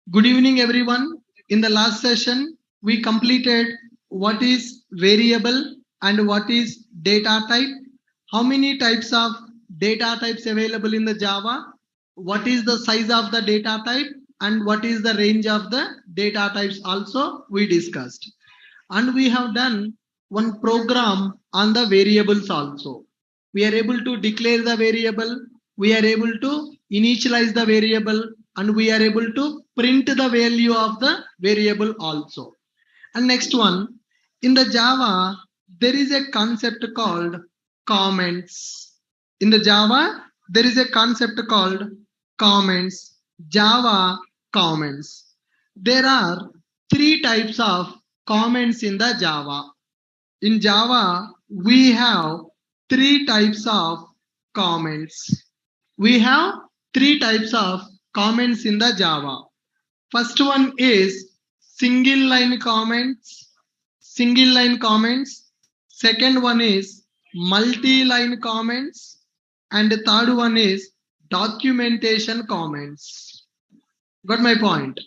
Good evening, everyone. In the last session, we completed what is variable and what is data type. How many types of data types available in the Java? What is the size of the data type and what is the range of the data types also we discussed. And we have done one program on the variables also. We are able to declare the variable, we are able to initialize the variable, and we are able to print the value of the variable also. And next one, in the Java, there is a concept called comments. In the Java, there is a concept called comments, Java comments. There are three types of comments in the Java. In Java, we have three types of comments. We have three types of comments in the Java. First one is single line comments. Single line comments. Second one is multi-line comments. And the third one is documentation comments. Got my point?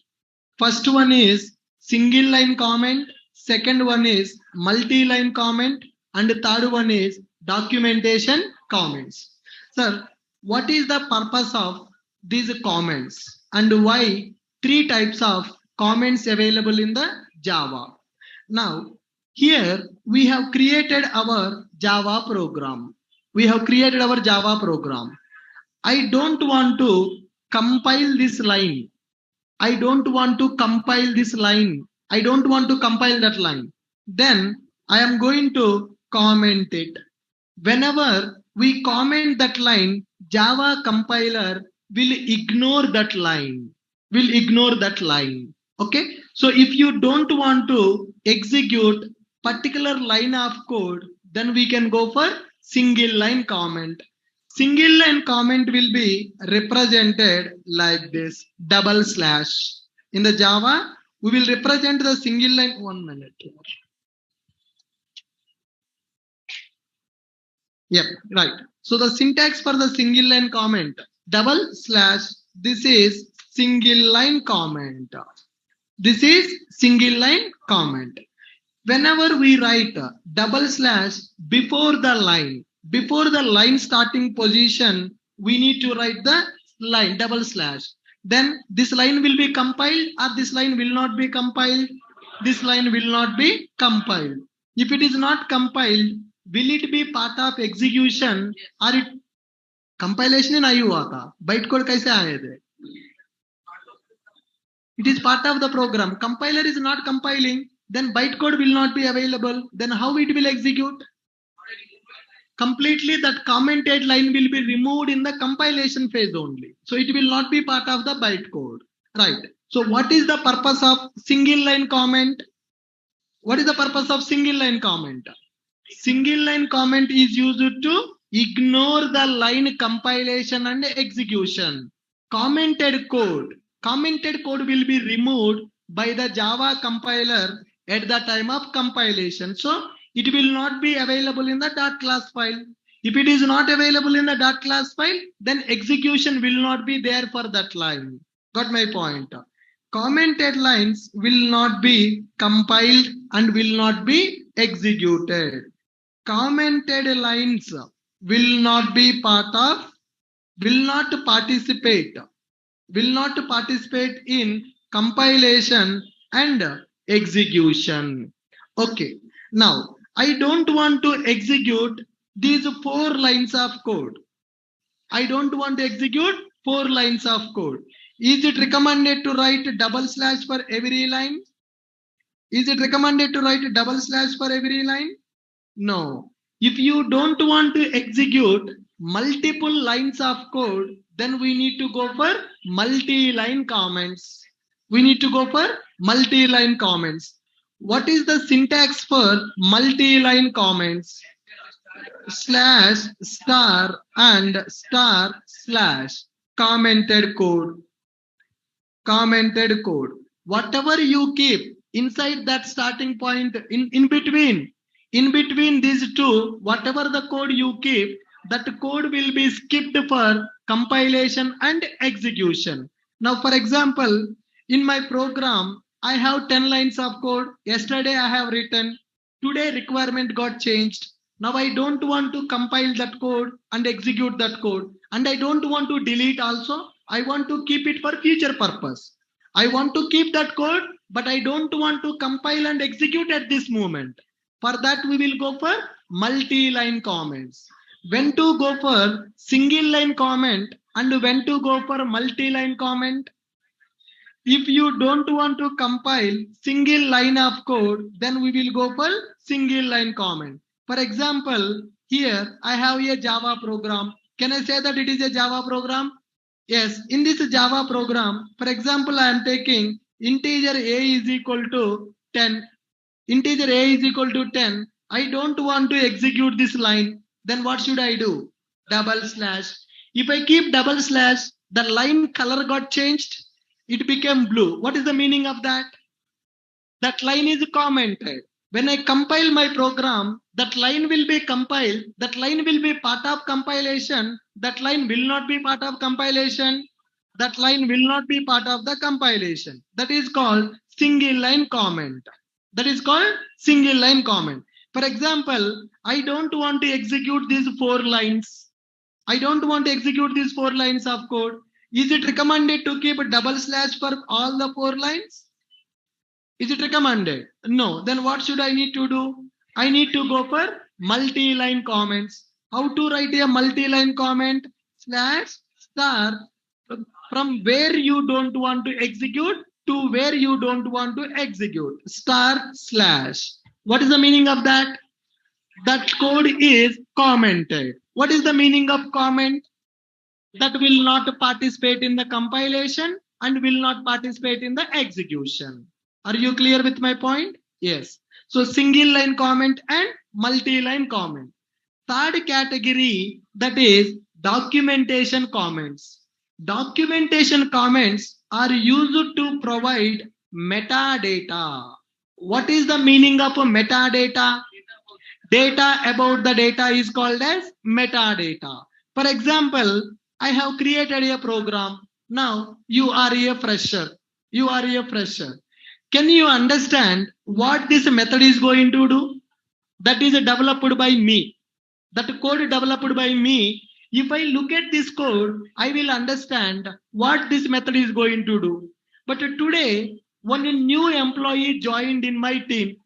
First one is single line comment. Second one is multi-line comment. And the third one is documentation comments. Sir, what is the purpose of these comments and why three types of comments available in the Java? Now, here we have created our Java program. We have created our Java program. I don't want to compile this line. I don't want to compile this line. I don't want to compile that line. Then I am going to comment it. Whenever we comment that line, Java compiler will ignore that line. Will ignore that line. Okay. So if you don't want to execute particular line of code, then we can go for single line comment. Single line comment will be represented like this, double slash. In the Java, we will represent the single line. 1 minute. Yep, right. So the syntax for the single line comment, double slash, this is single line comment. This is single line comment. Whenever we write double slash before the line starting position, we need to write the line double slash. Then this line will be compiled or this line will not be compiled. This line will not be compiled. If it is not compiled, will it be part of execution or it compilation नहीं हुआ था? Bytecode कैसे आए थे? It is part of the program. Compiler is not compiling, then bytecode will not be available. Then how it will execute? Completely that commented line will be removed in the compilation phase only. So it will not be part of the bytecode. Right. So what is the purpose of single line comment? What is the purpose of single line comment? Single line comment is used to ignore the line compilation and execution. Commented code will be removed by the Java compiler at the time of compilation. So it will not be available in the .class file. If it is not available in the .class file, then execution will not be there for that line. Got my point? Commented lines will not be compiled and will not be executed. Commented lines will not be will not participate in compilation and execution. Okay. Now, I don't want to execute these 4 lines of code. I don't want to execute 4 lines of code. Is it recommended to write double slash for every line? Is it recommended to write double slash for every line? No. If you don't want to execute multiple lines of code, then we need to go for multi-line comments. We need to go for multi-line comments. What is the syntax for multi-line comments? Slash, star, and star, slash. Commented code. Commented code. Whatever you keep inside that starting point, in between these two, whatever the code you keep, that code will be skipped for compilation and execution. Now, for example, in my program, I have 10 lines of code. Yesterday I have written, today requirement got changed. Now I don't want to compile that code and execute that code. And I don't want to delete also. I want to keep it for future purpose. I want to keep that code, but I don't want to compile and execute at this moment. For that, we will go for multi-line comments. When to go for single line comment and when to go for multi-line comment. If you don't want to compile single line of code, then we will go for single line comment. For example, here I have a Java program. Can I say that it is a Java program? Yes, in this Java program, for example, I am taking integer a is equal to 10. Integer a is equal to 10. I don't want to execute this line. Then what should I do? Double slash. If I keep double slash, the line color got changed. It became blue. What is the meaning of that? That line is commented. When I compile my program, that line will be compiled. That line will be part of compilation. That line will not be part of compilation. That line will not be part of the compilation. That is called single line comment. That is called single line comment. For example, I don't want to execute these 4 lines. I don't want to execute these 4 lines of code. Is it recommended to keep a double slash for all the 4 lines? Is it recommended? No. Then what should I need to do? I need to go for multi-line comments. How to write a multi-line comment? Slash star from where you don't want to execute to where you don't want to execute. Star slash. What is the meaning of that? That code is commented. What is the meaning of comment? That will not participate in the compilation and will not participate in the execution. Are you clear with my point? Yes. So single line comment and multi-line comment. Third category, that is documentation comments. Documentation comments are used to provide metadata. What is the meaning of a metadata? Data about the data is called as metadata. For example, I have created a program. Now you are a fresher. You are a fresher. Can you understand what this method is going to do? That is developed by me. That code developed by me. If I look at this code, I will understand what this method is going to do. But today, when a new employee joined in my team,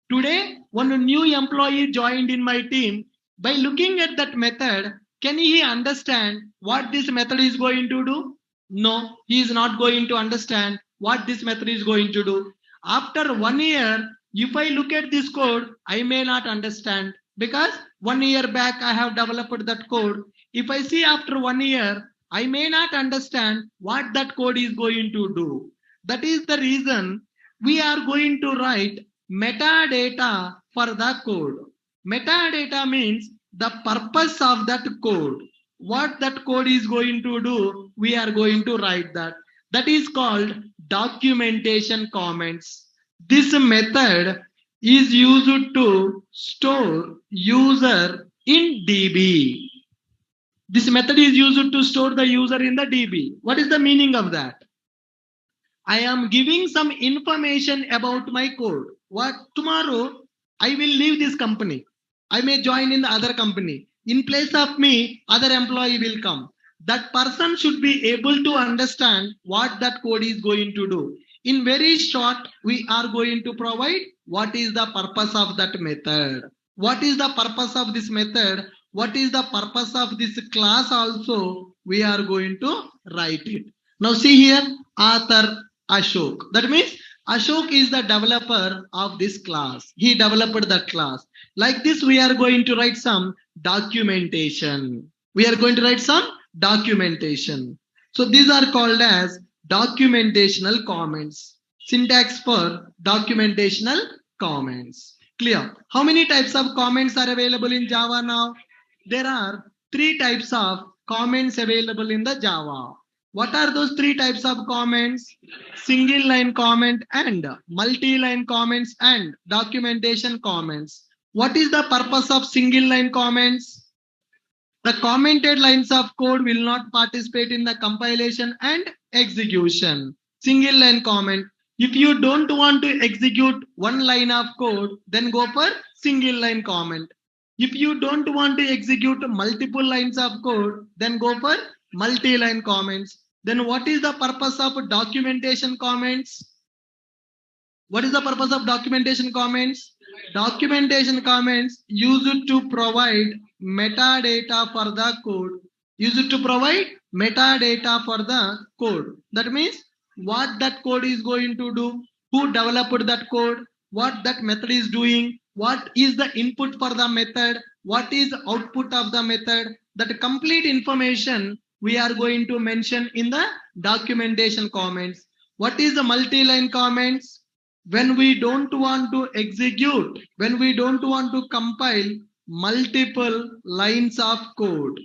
when a new employee joined in my team, by looking at that method, can he understand what this method is going to do? No, he is not going to understand what this method is going to do. After 1 year, if I look at this code, I may not understand because 1 year back I have developed that code. If I see after 1 year, I may not understand what that code is going to do. That is the reason we are going to write metadata for the code. Metadata means the purpose of that code. What that code is going to do, we are going to write that. That is called documentation comments. This method is used to store user in DB. This method is used to store the user in the DB. What is the meaning of that? I am giving some information about my code. What tomorrow I will leave this company. I may join in the other company. In place of me, other employee will come. That person should be able to understand what that code is going to do. In very short, we are going to provide what is the purpose of that method. What is the purpose of this method? What is the purpose of this class also? We are going to write it. Now see here, author Ashok. That means Ashok is the developer of this class. He developed that class. Like this, we are going to write some documentation. We are going to write some documentation. So these are called as documentational comments. Syntax for documentational comments. Clear? How many types of comments are available in Java now? There are 3 types of comments available in the Java. What are those 3 types of comments? Single line comment and multi-line comments and documentation comments. What is the purpose of single line comments? The commented lines of code will not participate in the compilation and execution. Single line comment. If you don't want to execute one line of code, then go for single line comment. If you don't want to execute multiple lines of code, then go for multi-line comments. Then what is the purpose of documentation comments? What is the purpose of documentation comments? Documentation comments used to provide metadata for the code. Used to provide metadata for the code. That means what that code is going to do, who developed that code, what that method is doing, what is the input for the method, what is the output of the method. That complete information we are going to mention in the documentation comments. What is the multi-line comments? When we don't want to execute, when we don't want to compile multiple lines of code,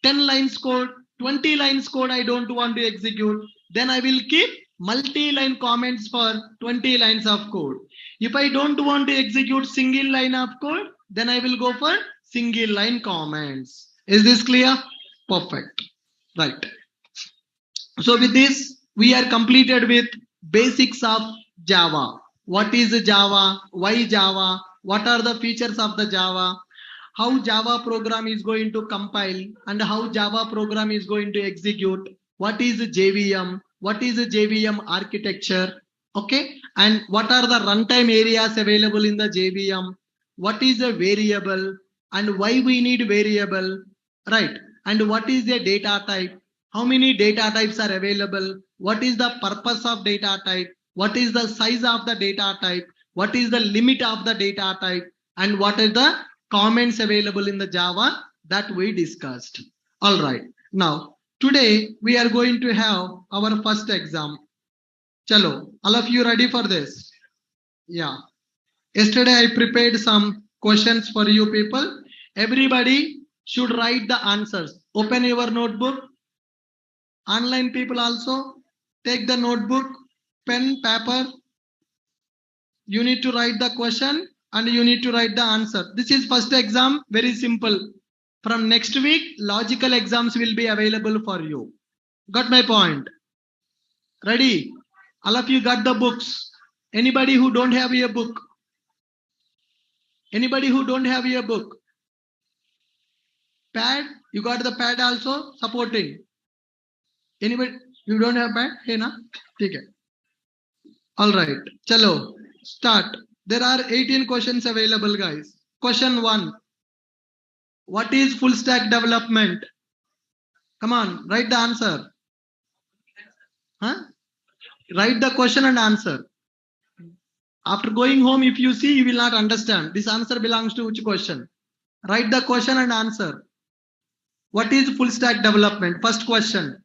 10 lines code, 20 lines code I don't want to execute, then I will keep multi-line comments for 20 lines of code. If I don't want to execute single line of code, then I will go for single line comments. Is this clear? Perfect. Right. So with this, we are completed with basics of Java. What is Java? Why Java? What are the features of the Java? How Java program is going to compile and how Java program is going to execute. What is JVM? What is JVM architecture? Okay. And what are the runtime areas available in the JVM? What is a variable and why we need variable? Right. And what is a data type? How many data types are available? What is the purpose of data type? What is the size of the data type? What is the limit of the data type? And what are the comments available in the Java that we discussed? All right. Now, today we are going to have our first exam. Chalo, all of you ready for this? Yeah. Yesterday I prepared some questions for you people. Everybody should write the answers. Open your notebook. Online people also take the notebook, pen, paper. You need to write the question and you need to write the answer. This is first exam, very simple. From next week, logical exams will be available for you. Got my point? Ready? All of you got the books. Anybody who don't have a book? Anybody who don't have a book? Pad? You got the pad also supporting? Anybody? You don't have pad? Hey na? Okay. All right. Chalo. Start. There are 18 questions available, guys. Question 1. What is full stack development? Come on, write the answer. Huh? Write the question and answer. After going home, if you see, you will not understand. This answer belongs to which question? Write the question and answer. What is full stack development? First question.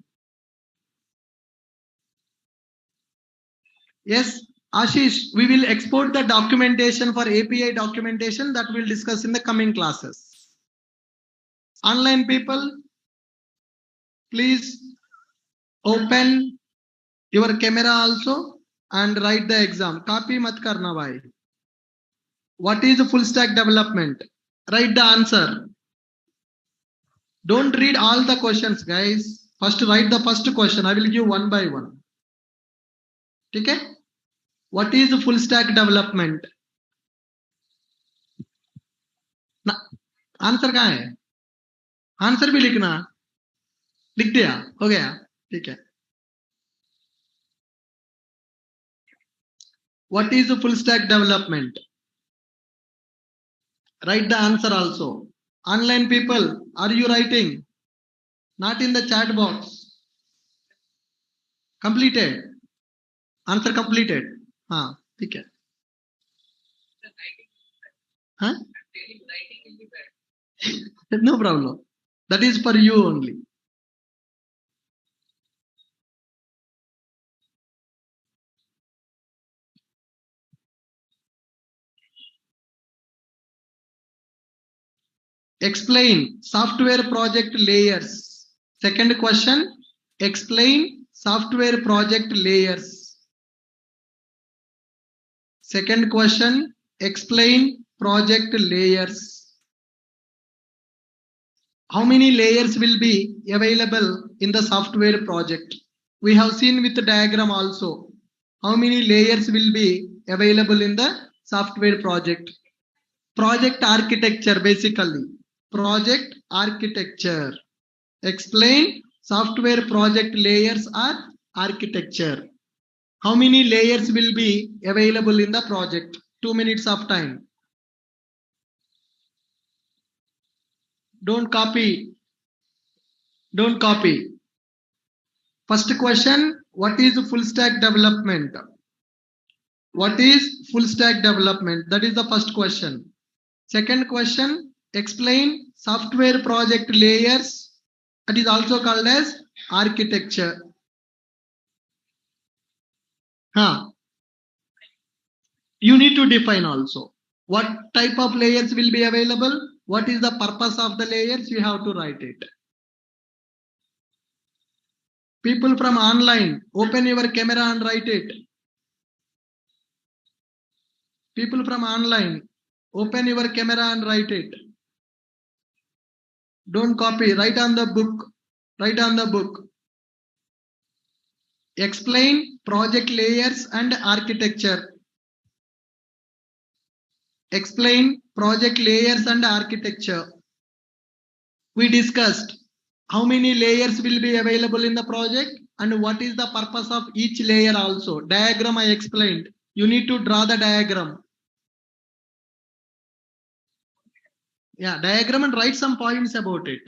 Yes, Ashish, we will export the documentation for API documentation that we'll discuss in the coming classes. Online people, please open your camera also and write the exam. Copy mat karna bhai. What is full stack development? Write the answer. Don't read all the questions, guys. First write the first question. I will give one by one. Okay? What is full stack development? ना, answer कहाँ है? Answer भी लिखना. लिख दिया? हो गया? ठीक है. What is full stack development? Write the answer also. Online people, are you writing? Not in the chat box. Completed. Answer completed. हाँ, ठीक है. Huh? No problem. That is for you only. Explain software project layers. Second question, explain software project layers. Second question, explain project layers. how many layers will be available in the software project? We have seen with the diagram also. How many layers will be available in the software project? Project architecture, basically. Project architecture. Explain software project layers or architecture. How many layers will be available in the project? 2 minutes of time. Don't copy. Don't copy. First question, what is full stack development? What is full stack development? That is the first question. Second question, explain software project layers. That is also called as architecture. You need to define also. What type of layers will be available? What is the purpose of the layers? You have to write it. People from online, open your camera and write it. People from online, open your camera and write it. Don't copy, write on the book. Write on the book. Explain project layers and architecture. Explain project layers and architecture. We discussed how many layers will be available in the project and what is the purpose of each layer also. Diagram I explained. You need to draw the diagram. Yeah, diagram and write some points about it.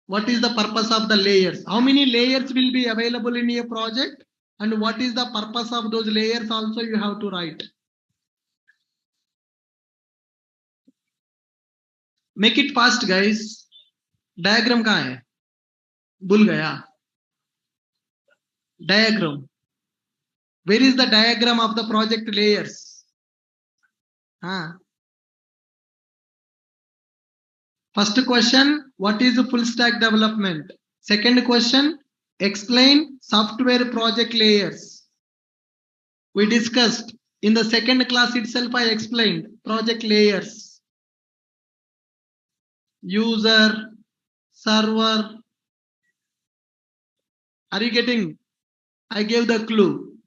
What is the purpose of the layers? How many layers will be available in your project? And what is the purpose of those layers also you have to write. Make it fast, guys. Diagram कहाँ है? भूल गया. Diagram. Where is the diagram of the project layers? First question, what is full stack development? Second question, explain software project layers. We discussed in the second class itself. I explained project layers. User, server. Are you getting? I gave the clue.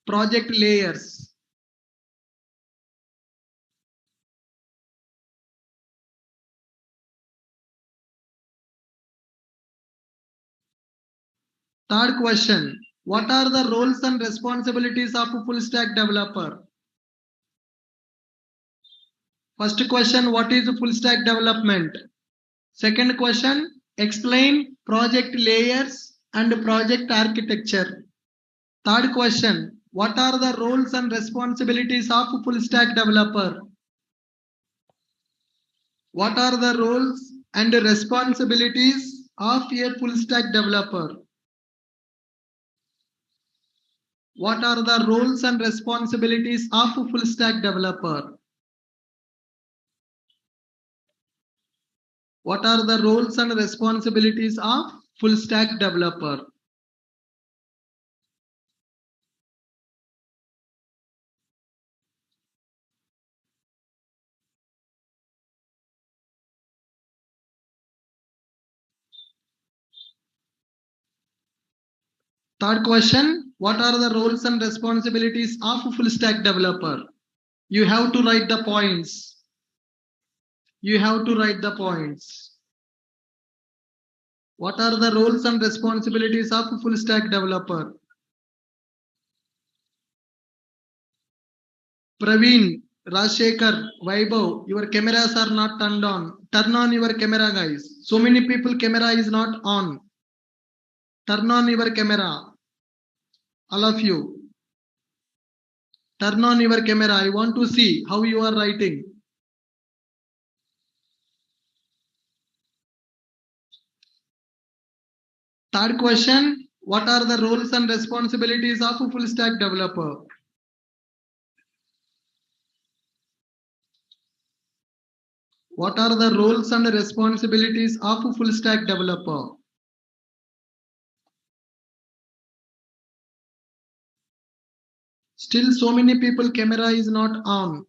Project layers. Third question, what are the roles and responsibilities of a full stack developer? First question, what is full stack development? Second question, explain project layers and project architecture. Third question, what are the roles and responsibilities of a full stack developer? What are the roles and responsibilities of a full stack developer? What are the roles and responsibilities of a full stack developer? What are the roles and responsibilities of full stack developer? Third question, what are the roles and responsibilities of a full stack developer? You have to write the points. You have to write the points. What are the roles and responsibilities of a full stack developer? Praveen, Rajshekhar, Vaibhav, your cameras are not turned on. Turn on your camera, guys. So many people camera is not on. Turn on your camera. All of you. Turn on your camera. I want to see how you are writing. Third question, what are the roles and responsibilities of a full stack developer? What are the roles and responsibilities of a full stack developer? Still so many people camera is not on.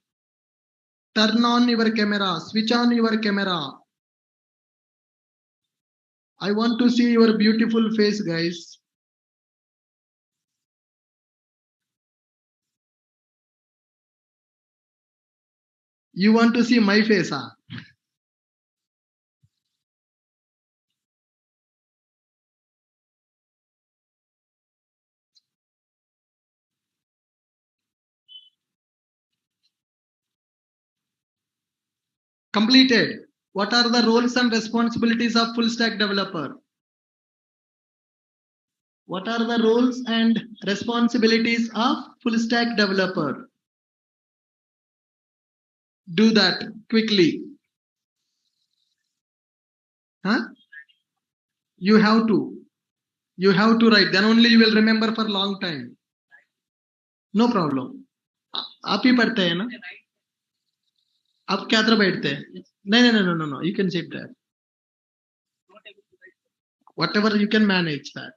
Turn on your camera, switch on your camera. I want to see your beautiful face, guys. You want to see my face, huh? Completed. What are the roles and responsibilities of full stack developer? What are the roles and responsibilities of full stack developer? Do that quickly. Huh? You have to. You have to write. Then only you will remember for long time. No problem. आप ही पढ़ते हैं ना? आप क्या तरह बैठते हैं? नहीं नहीं no no no. You can sit there. Whatever you can manage that.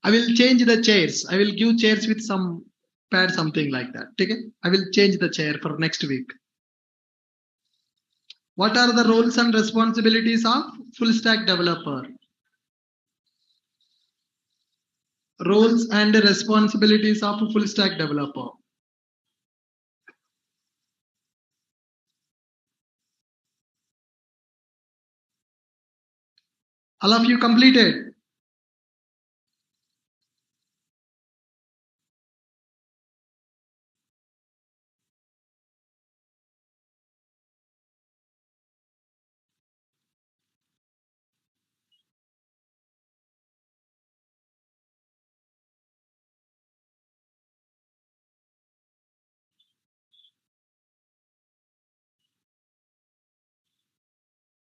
I will change the chairs. I will give chairs with some pad, something like that. Okay? I will change the chair for next week. What are the roles and responsibilities of full stack developer? Roles and responsibilities of a full stack developer. All of you completed.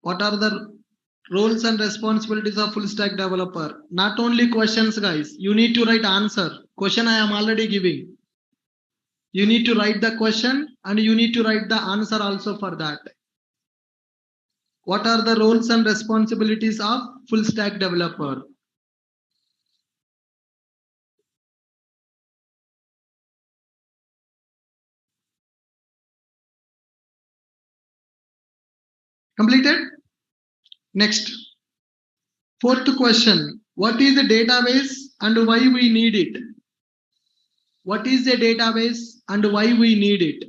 What are the roles and responsibilities of full stack developer? Not only questions, guys. You need to write answer. Question I am already giving. You need to write the question and you need to write the answer also for that. What are the roles and responsibilities of full stack developer? Completed? Next. Fourth question. What is a database and why we need it? What is a database and why we need it?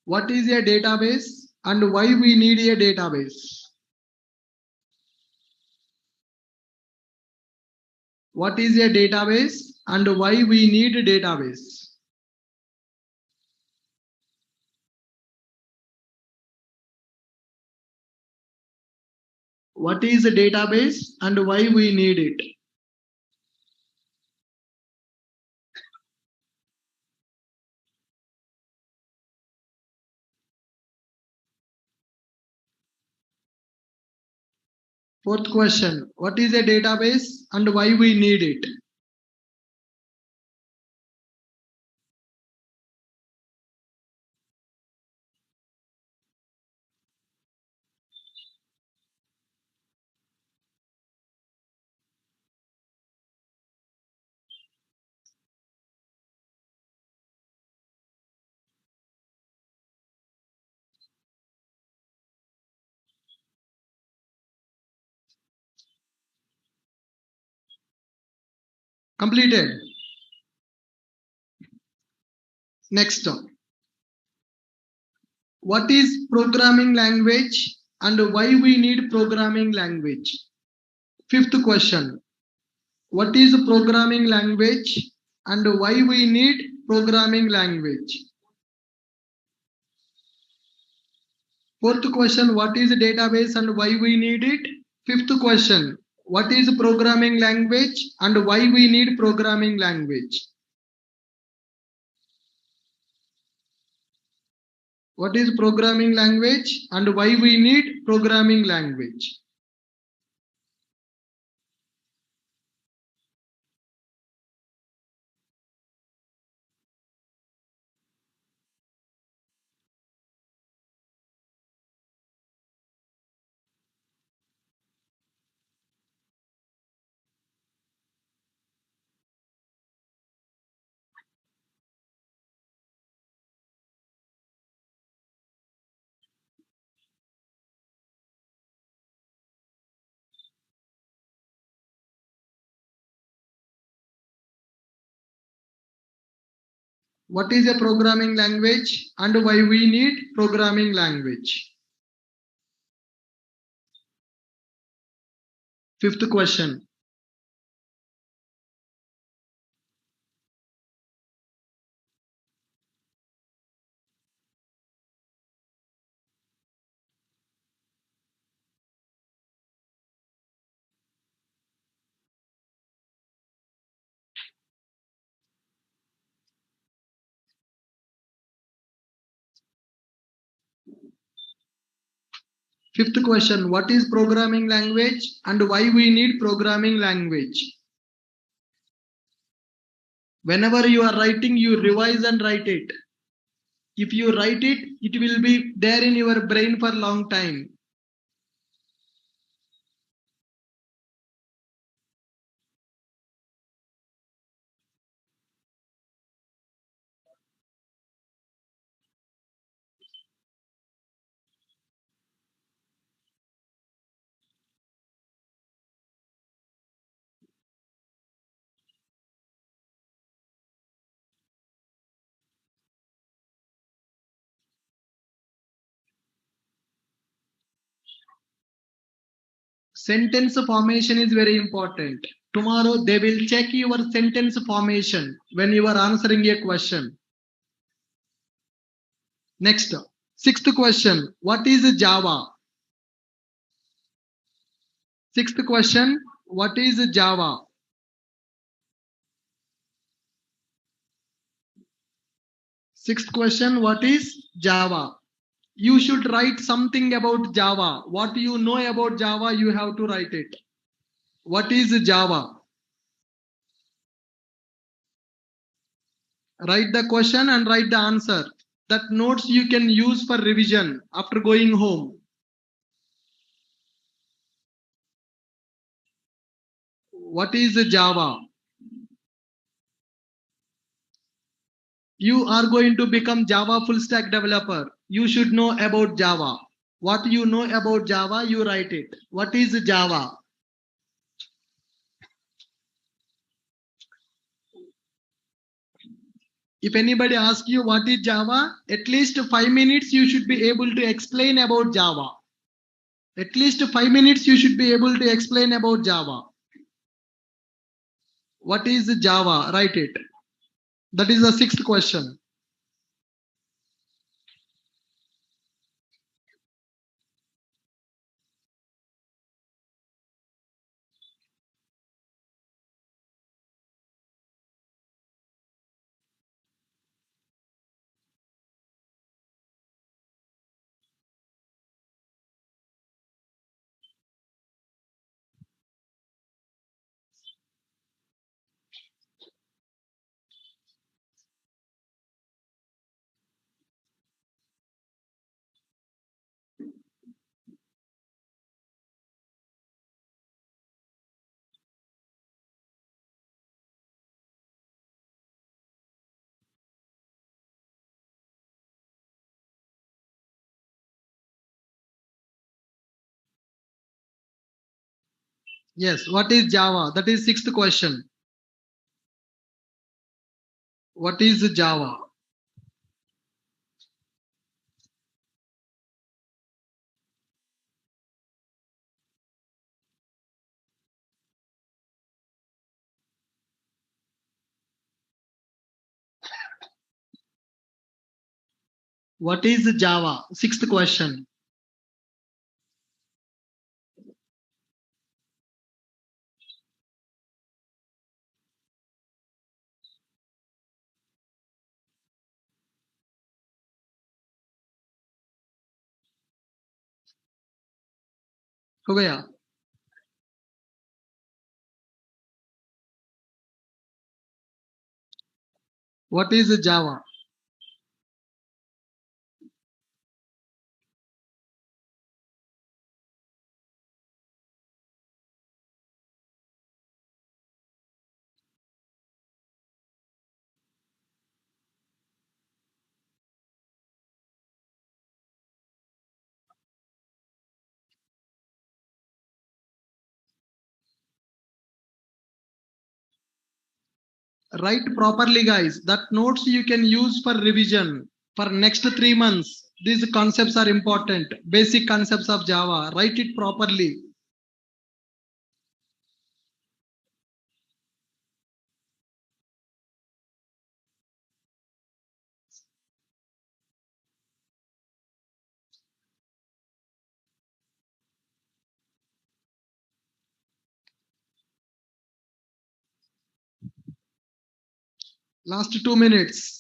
What is a database and why we need a database? What is a database and why we need a database? What is a database and why we need it? Fourth question. What is a database and why we need it? Completed. Next. What is programming language and why we need programming language? Fifth question. What is programming language and why we need programming language? Fourth question. What is a database and why we need it? Fifth question. What is programming language and why we need programming language? What is programming language and why we need programming language? What is a programming language and why we need programming language? Fifth question. Fifth question. What is programming language and why we need programming language? Whenever you are writing, you revise and write it. If you write it, it will be there in your brain for a long time. Sentence formation is very important. Tomorrow they will check your sentence formation when you are answering a question. Next, sixth question. What is Java? Sixth question. What is Java? Sixth question. What is Java? You should write something about Java. What you know about Java, you have to write it. What is Java? Write the question and write the answer. That notes you can use for revision after going home. What is Java? You are going to become Java full stack developer. You should know about Java. What you know about Java, you write it. What is Java? If anybody asks you what is Java, at least 5 minutes you should be able to explain about Java. At least 5 minutes you should be able to explain about Java. What is Java? Write it. That is the sixth question. Yes, what is Java? That is sixth question. What is Java? What is Java? Sixth question. हो गया? What is Java? Write properly, guys. That notes you can use for revision for next 3 months. These concepts are important. Basic concepts of Java. Write it properly. Last 2 minutes.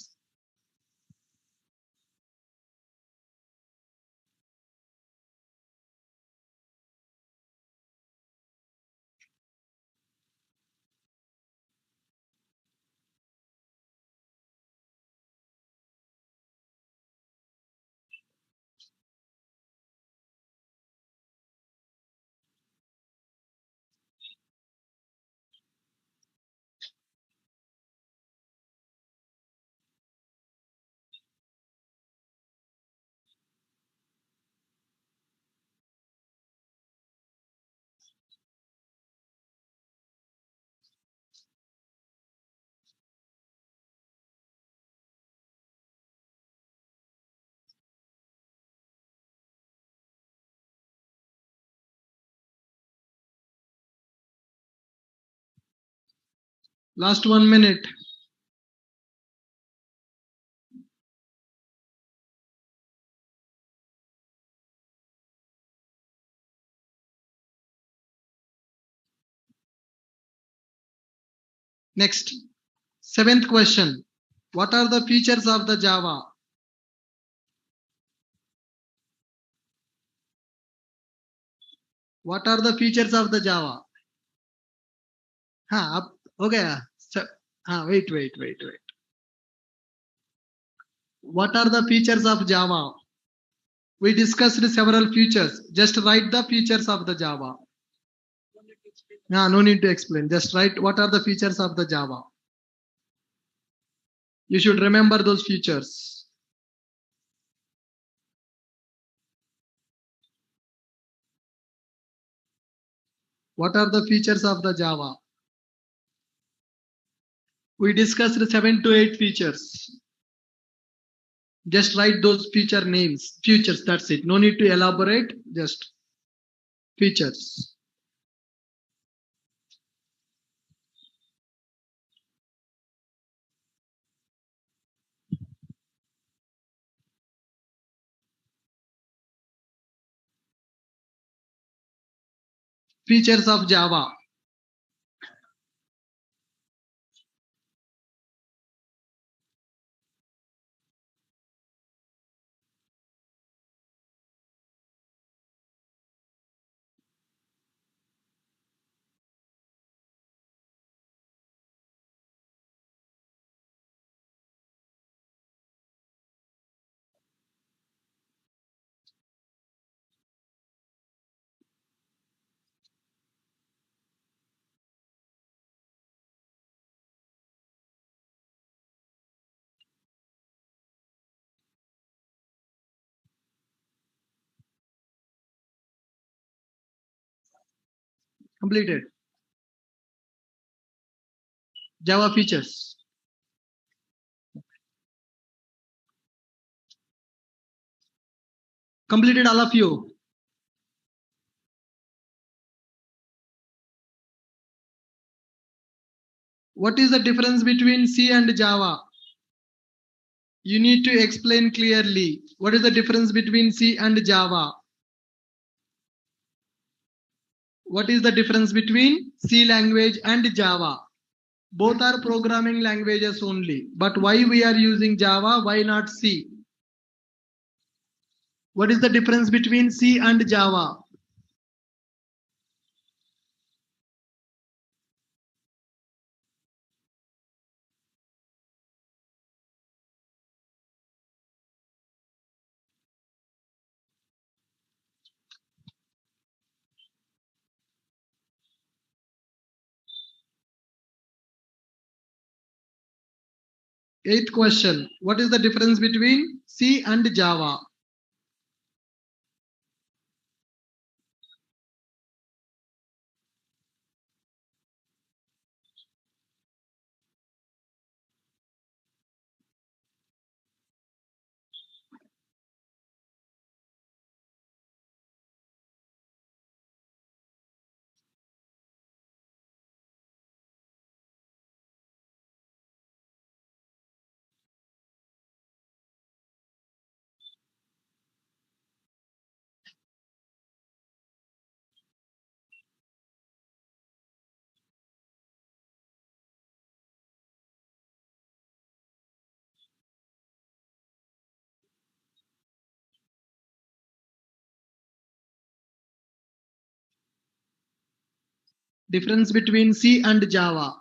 Last 1 minute. Next, seventh question. What are the features of the Java? What are the features of the Java? Okay. So, wait. What are the features of Java? We discussed several features. Just write the features of the Java. No need to explain. Just write what are the features of the Java. You should remember those features. What are the features of the Java? We discussed 7 to 8 features. Just write those feature names, features, that's it. No need to elaborate, just features. Features of Java. Completed. Java features. Completed all of you. What is the difference between C and Java? You need to explain clearly. What is the difference between C and Java? What is the difference between C language and Java? Both are programming languages only. But why we are using Java? Why not C? What is the difference between C and Java? Eighth question. What is the difference between C and Java? Difference between C and Java.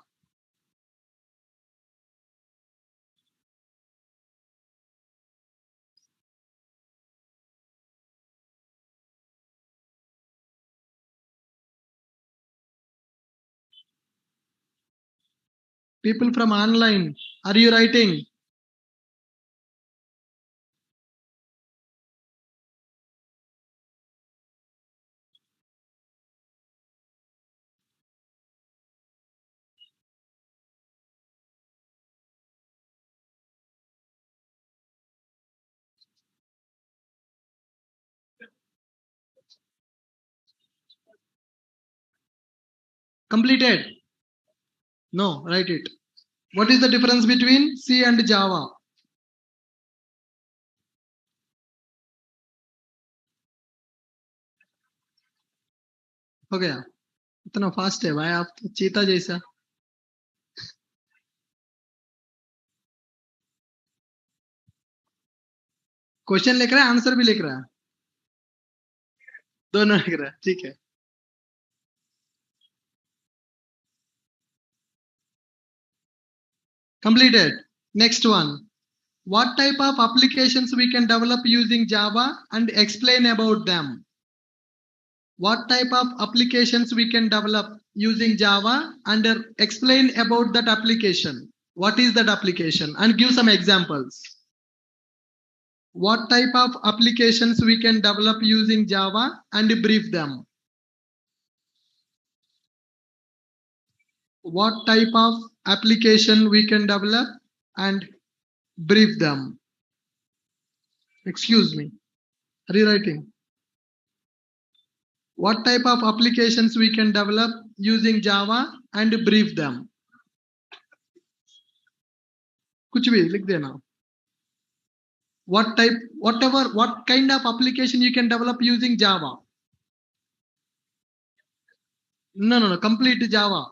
People from online, are you writing? Completed? No, write it. What is the difference between C and Java? हो गया इतना fast है भाई आप तो चीता जैसा question लिख रहा है आंसर भी लिख रहा है दोनों लिख रहा है ठीक है completed next one what type of applications we can develop using Java and explain about them what type of applications we can develop using Java and explain about that application what is that application and give some examples what type of applications we can develop using Java and brief them what type of application we can develop and brief them. Excuse me, rewriting. What type of applications we can develop using Java and brief them. कुछ भी लिख देना. What type, whatever, what kind of application you can develop using Java. No, complete Java.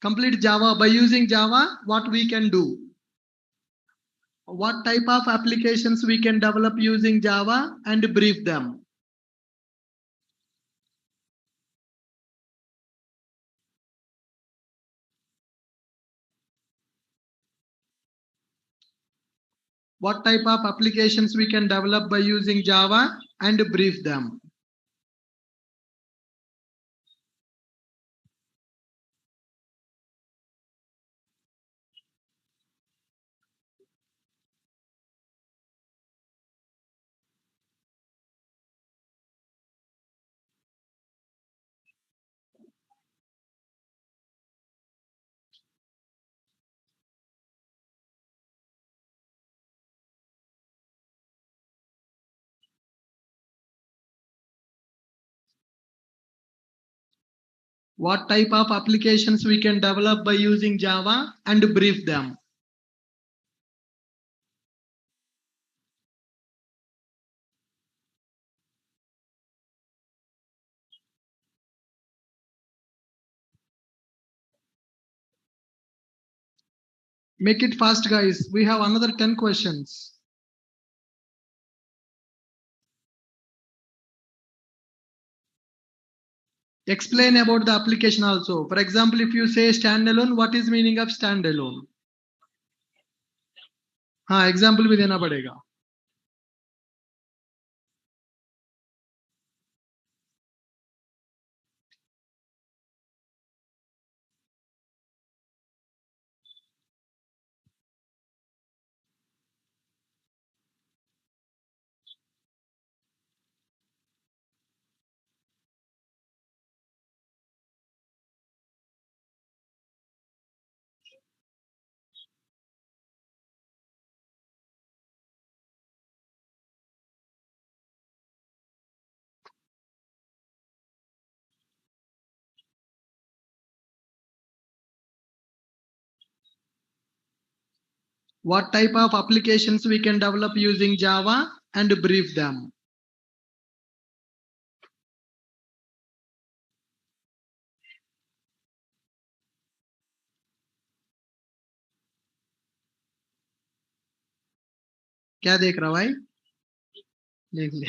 Complete Java by using Java, what we can do. What type of applications we can develop using Java and brief them. What type of applications we can develop by using Java and brief them. What type of applications we can develop by using Java and brief them. Make it fast, guys. We have another 10 questions. Explain about the application also. For example, if you say standalone, what is meaning of standalone? हाँ, example भी देना पड़ेगा. What type of applications we can develop using Java and brief them. क्या देख रहा भाई? देख ले.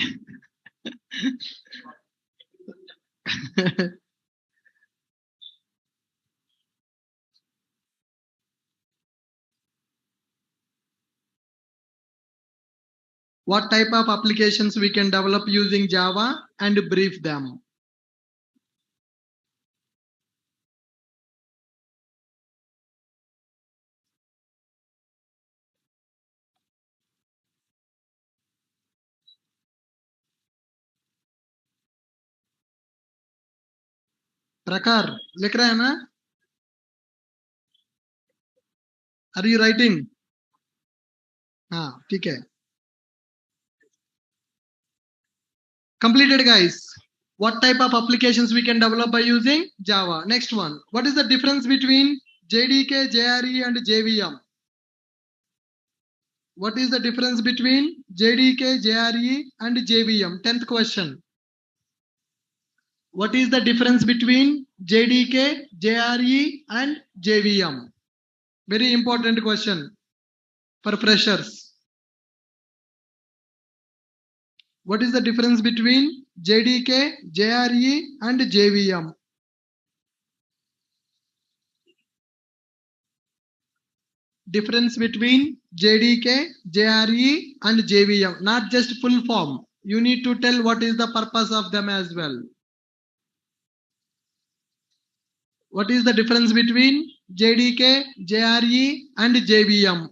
what type of applications we can develop using Java, and brief them. प्रकार लिख रहे हैं ना? Are you writing? हाँ ठीक है. Completed, guys. What type of applications we can develop by using Java? Next one. What is the difference between JDK, JRE, and JVM? What is the difference between JDK, JRE, and JVM? 10th question. What is the difference between JDK, JRE, and JVM? Very important question for freshers. What is the difference between JDK, JRE, and JVM? Difference between JDK, JRE, and JVM, not just full form. You need to tell what is the purpose of them as well. What is the difference between JDK, JRE, and JVM?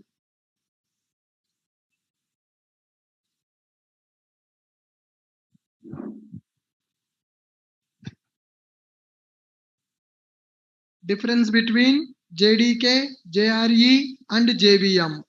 Difference between JDK, JRE, and JVM.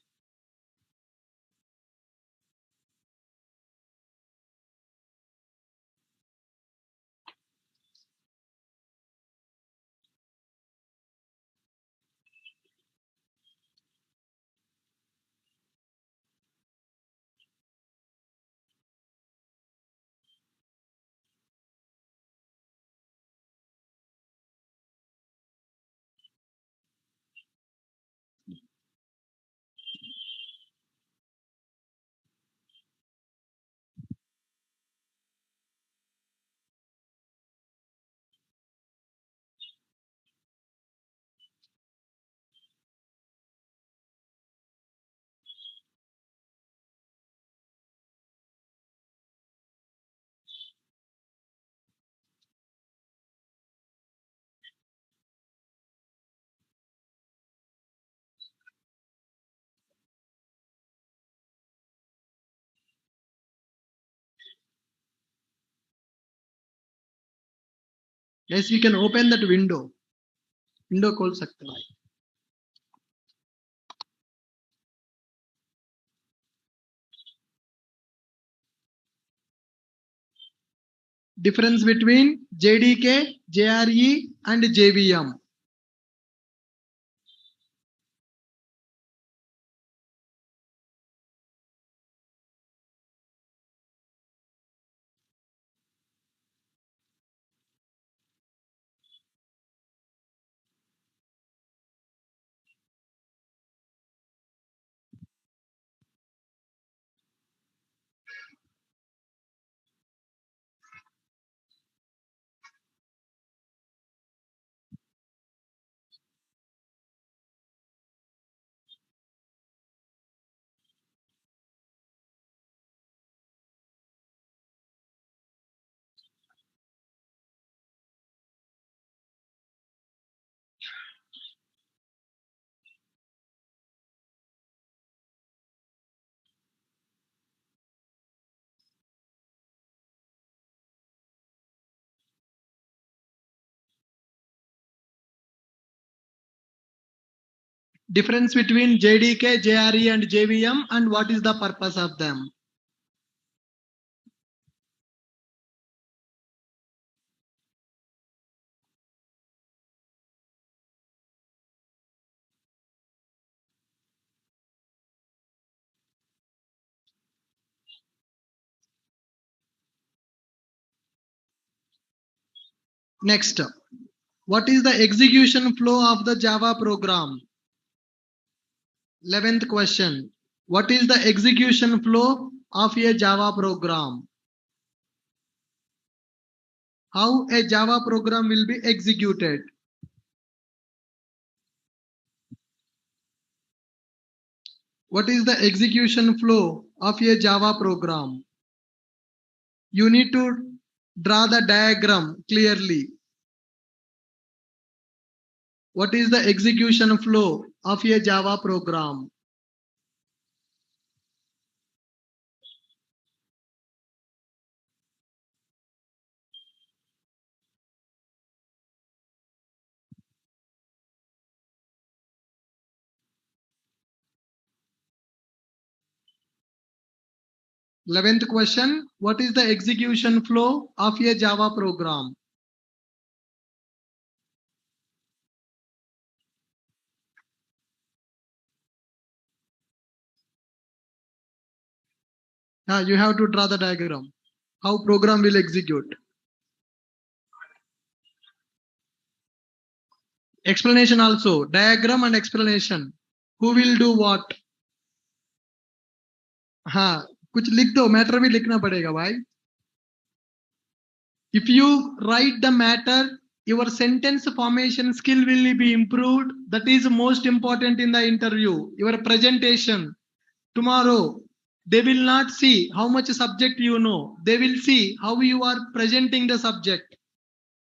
Yes, we can open that window. Window खोल सकते हैं. Difference between JDK, JRE, and JVM. Difference between JDK, JRE, and JVM, and what is the purpose of them? Next, what is the execution flow of the Java program? 11th question. What is the execution flow of a Java program? How a Java program will be executed? What is the execution flow of a Java program? You need to draw the diagram clearly. What is the execution flow of a Java program? Eleventh question, what is the execution flow of a Java program? You have to draw the diagram. How program will execute. Explanation also, diagram and explanation. Who will do what? हाँ कुछ लिख दो, matter भी लिखना पड़ेगा भाई. If you write the matter, your sentence formation skill will be improved. That is most important in the interview. Your presentation. Tomorrow, they will not see how much subject you know. They will see how you are presenting the subject.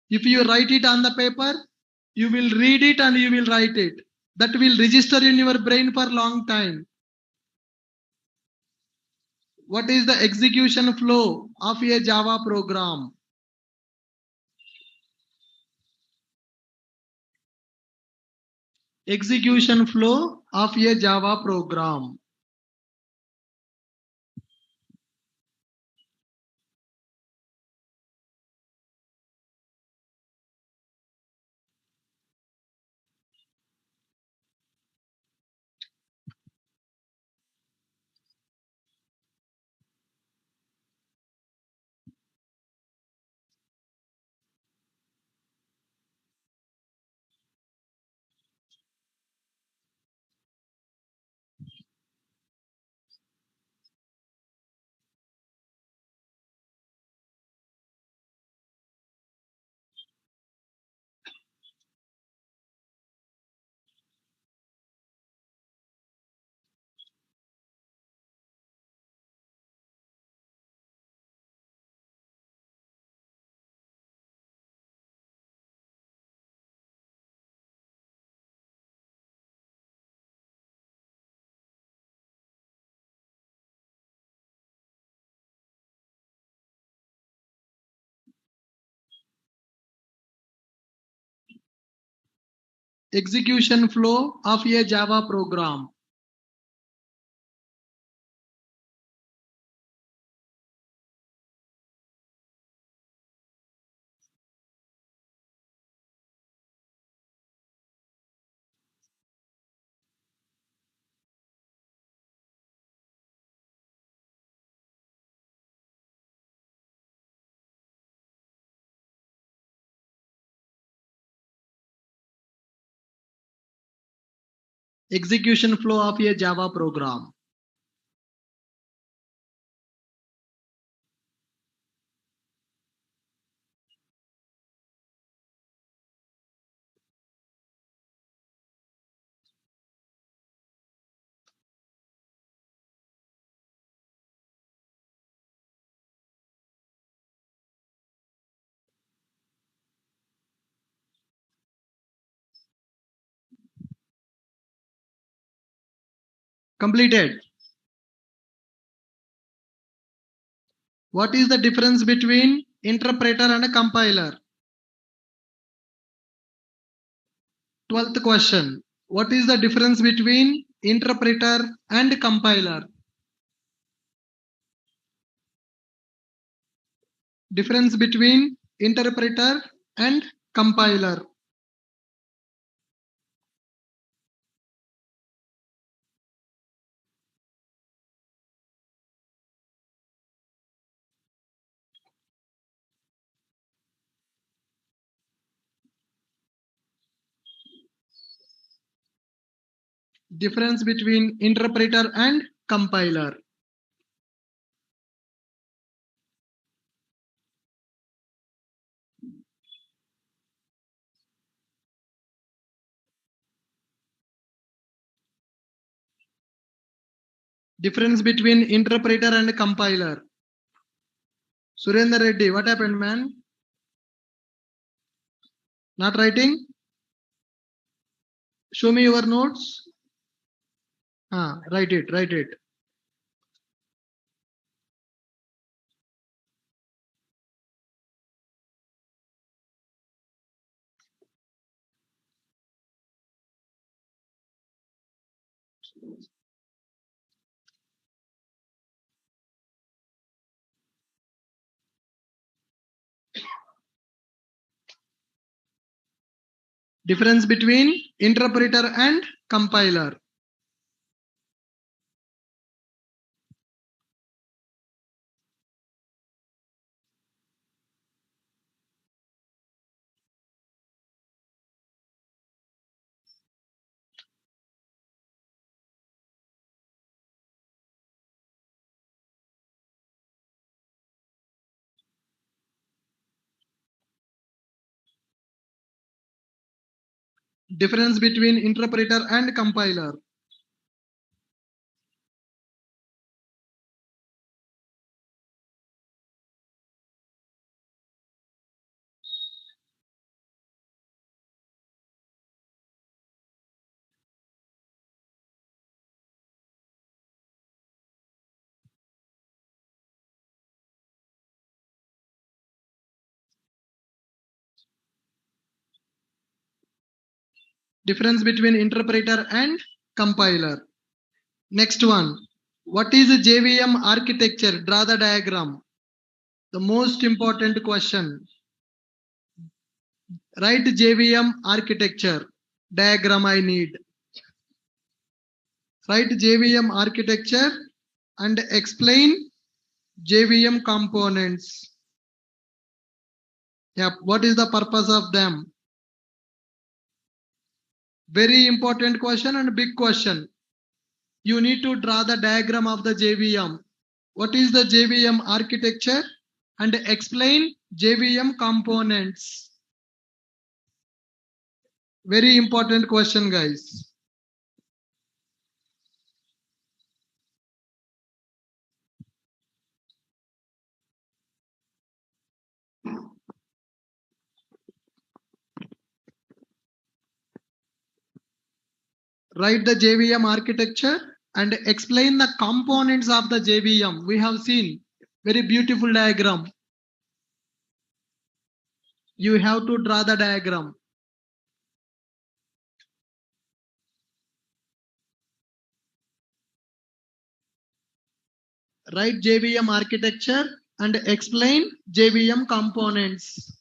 If you write it on the paper, you will read it and you will write it. That will register in your brain for long time. What is the execution flow of a Java program? Execution flow of a Java program. Execution flow of a Java program. Execution flow of a Java program. Completed. What is the difference between interpreter and a compiler? 12th question. What is the difference between interpreter and compiler? Difference between interpreter and compiler. Difference between interpreter and compiler. Difference between interpreter and compiler. Surendra Reddy, what happened, man? Not writing? Show me your notes. Write it, write it. Difference between interpreter and compiler. Difference between interpreter and compiler. Difference between interpreter and compiler. Next one. What is a JVM architecture? Draw the diagram. The most important question. Write JVM architecture. Diagram I need. Write JVM architecture and explain JVM components. Yep. What is the purpose of them? Very important question and big question. You need to draw the diagram of the JVM. What is the JVM architecture and explain JVM components. Very important question, guys. Write the JVM architecture and explain the components of the JVM. We have seen very beautiful diagram. You have to draw the diagram. Write JVM architecture and explain JVM components.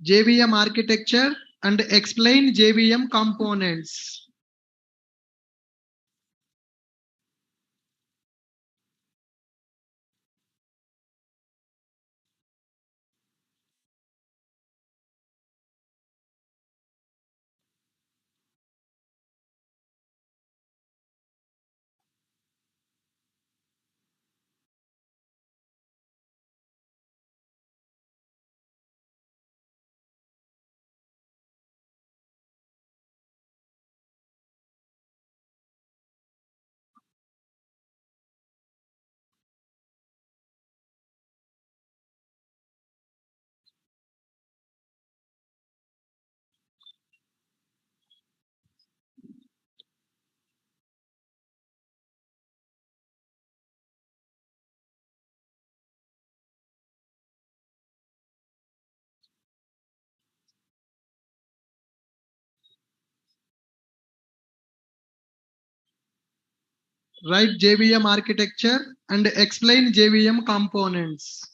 JVM architecture and explain JVM components. Write JVM architecture and explain JVM components.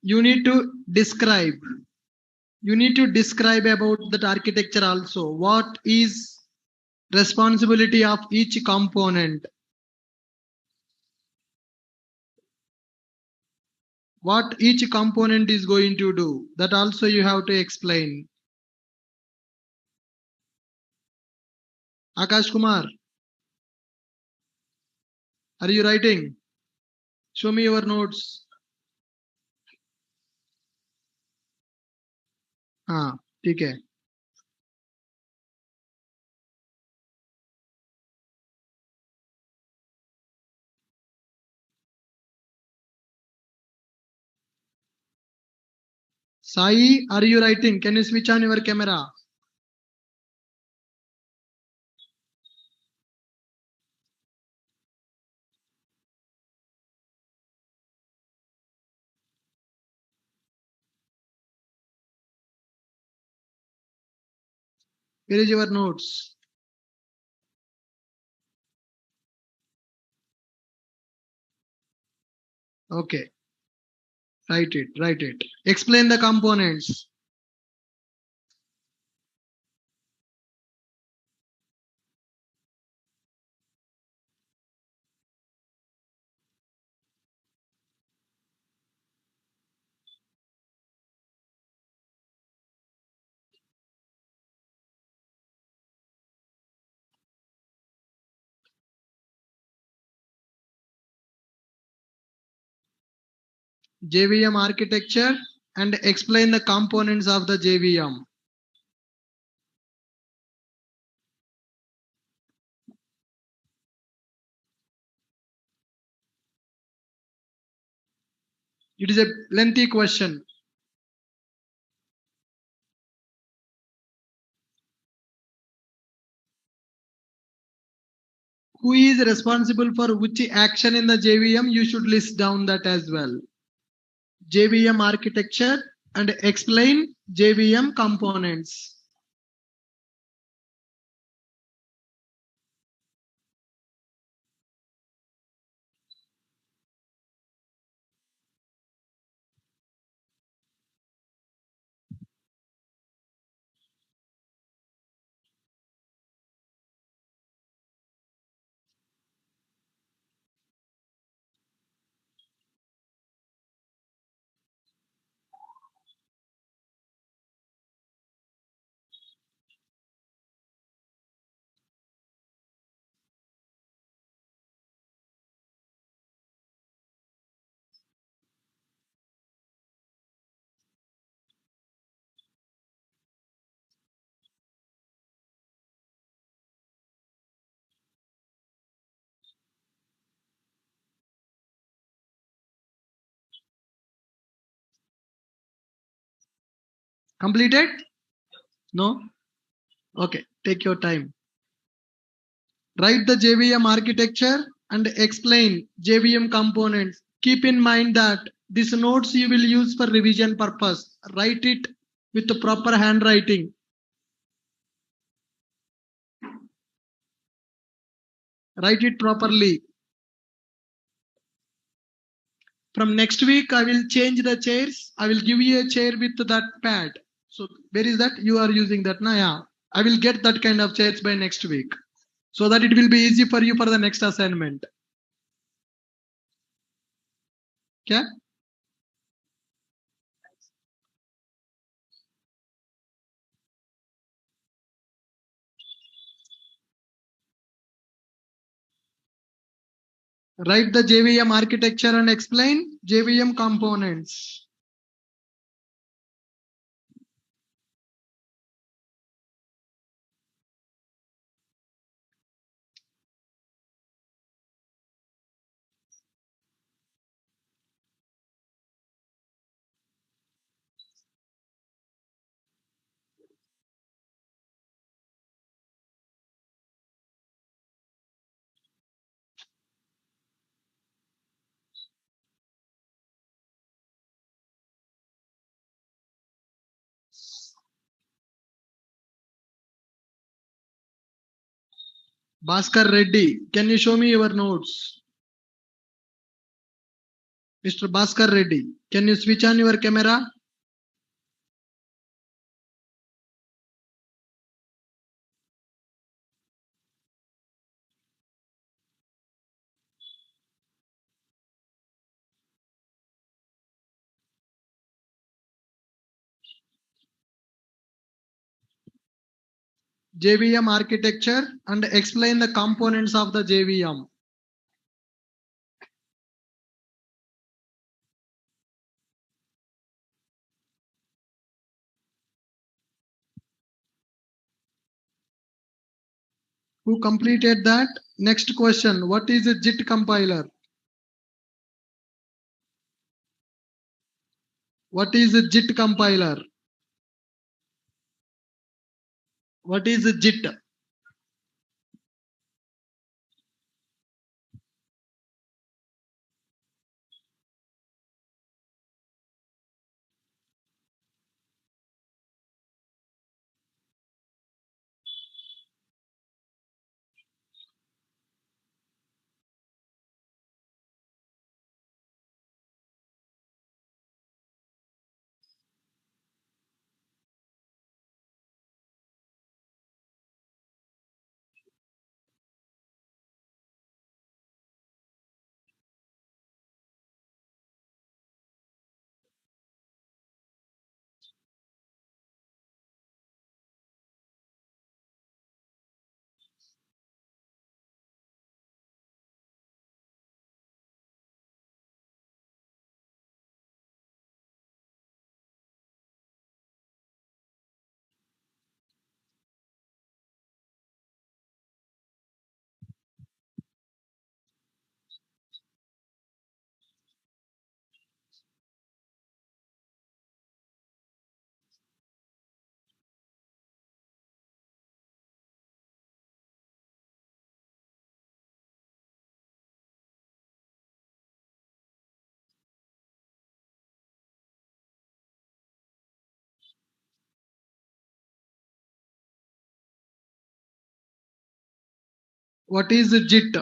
you need to describe. You need to describe about that architecture also. What is responsibility of each component? What each component is going to do? That also you have to explain. Akash Kumar, are you writing? Show me your notes. हाँ ठीक है. Sai, are you writing? Can you switch on your camera? Where is your notes? Okay, write it, write it. Explain the components. JVM architecture and explain the components of the JVM. It is a lengthy question. Who is responsible for which action in the JVM? You should list down that as well. JVM architecture and explain JVM components. Completed? No? Okay, take your time. Write the JVM architecture and explain JVM components. Keep in mind that these notes you will use for revision purpose. Write it with the proper handwriting. Write it properly. From next week, I will change the chairs. I will give you a chair with that pad. So where is that? You are using that now? Yeah. I will get that kind of chairs by next week, so that it will be easy for you for the next assignment. Okay? Write the JVM architecture and explain JVM components. Bhaskar Reddy, can you show me your notes? Mr. Bhaskar Reddy, can you switch on your camera? JVM architecture and explain the components of the JVM. Who completed that? Next question. What is a JIT compiler? What is a JIT compiler? What is a JIT? What is a JIT?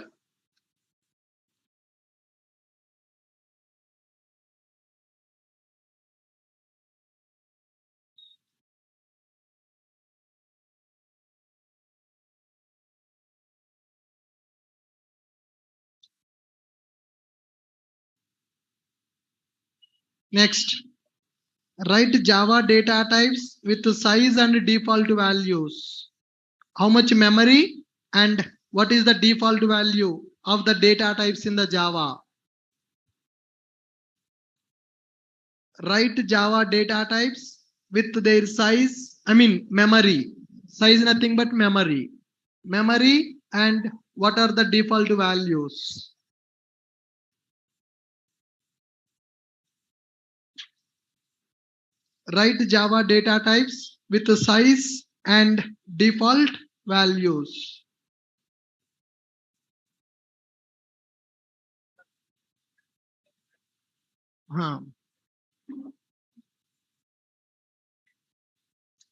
Next, write Java data types with size and default values. How much memory and what is the default value of the data types in the Java? Write Java data types with their size, memory. Size nothing but memory. Memory and what are the default values? Write Java data types with size and default values. Huh.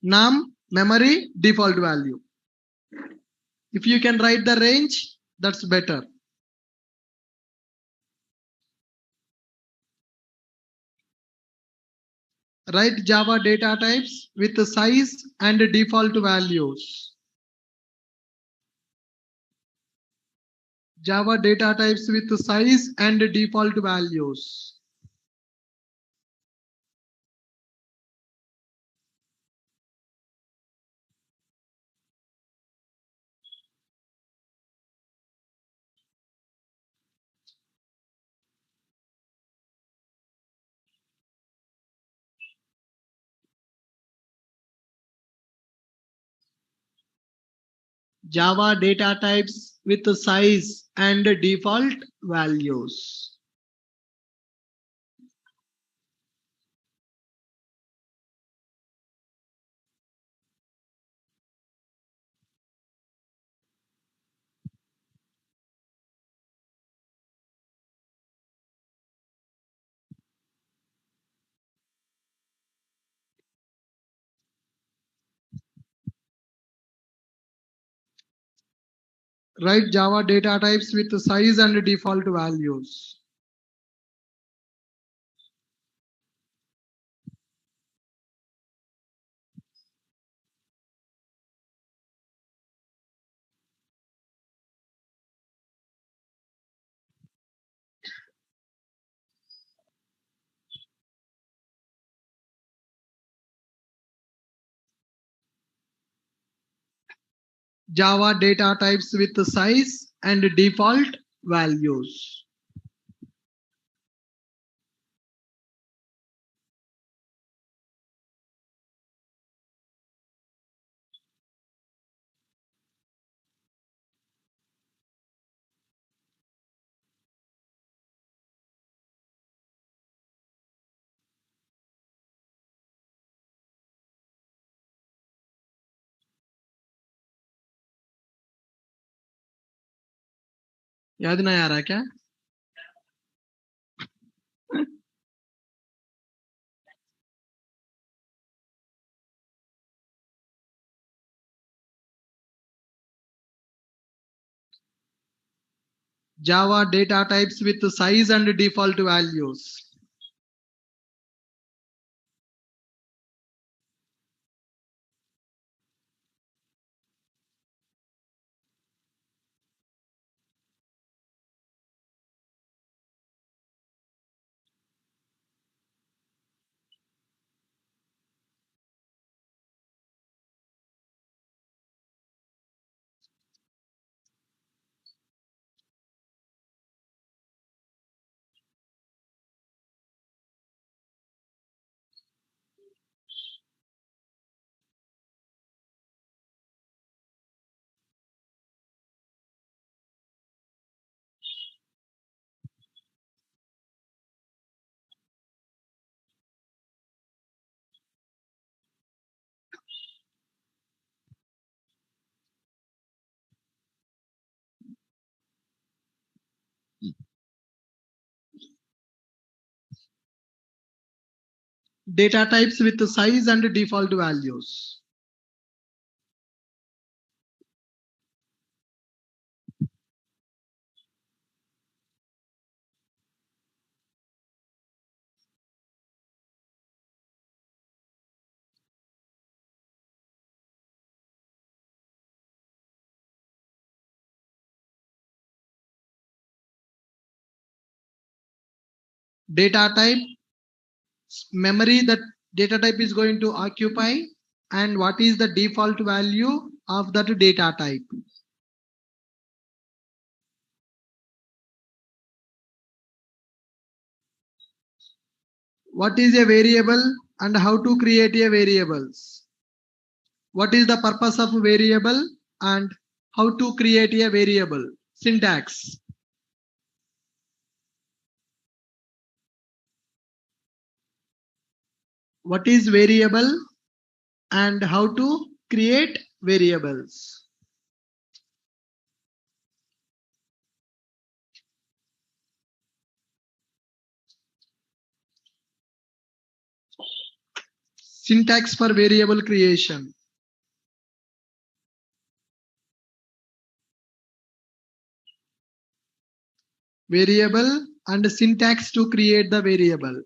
Num, memory, default value. If you can write the range, that's better. Write Java data types with size and default values. Java data types with size and default values. Java data types with size and default values. Write Java data types with size and default values. Java data types with size and default values. याद नहीं आ रहा क्या? Java data types with size and default values. Data types with size and default values. Data type, memory that data type is going to occupy, and what is the default value of that data type. What is a variable and how to create a variables? What is the purpose of variable and how to create a variable? Syntax. What is variable and how to create variables? Syntax for variable creation. Variable and syntax to create the variable.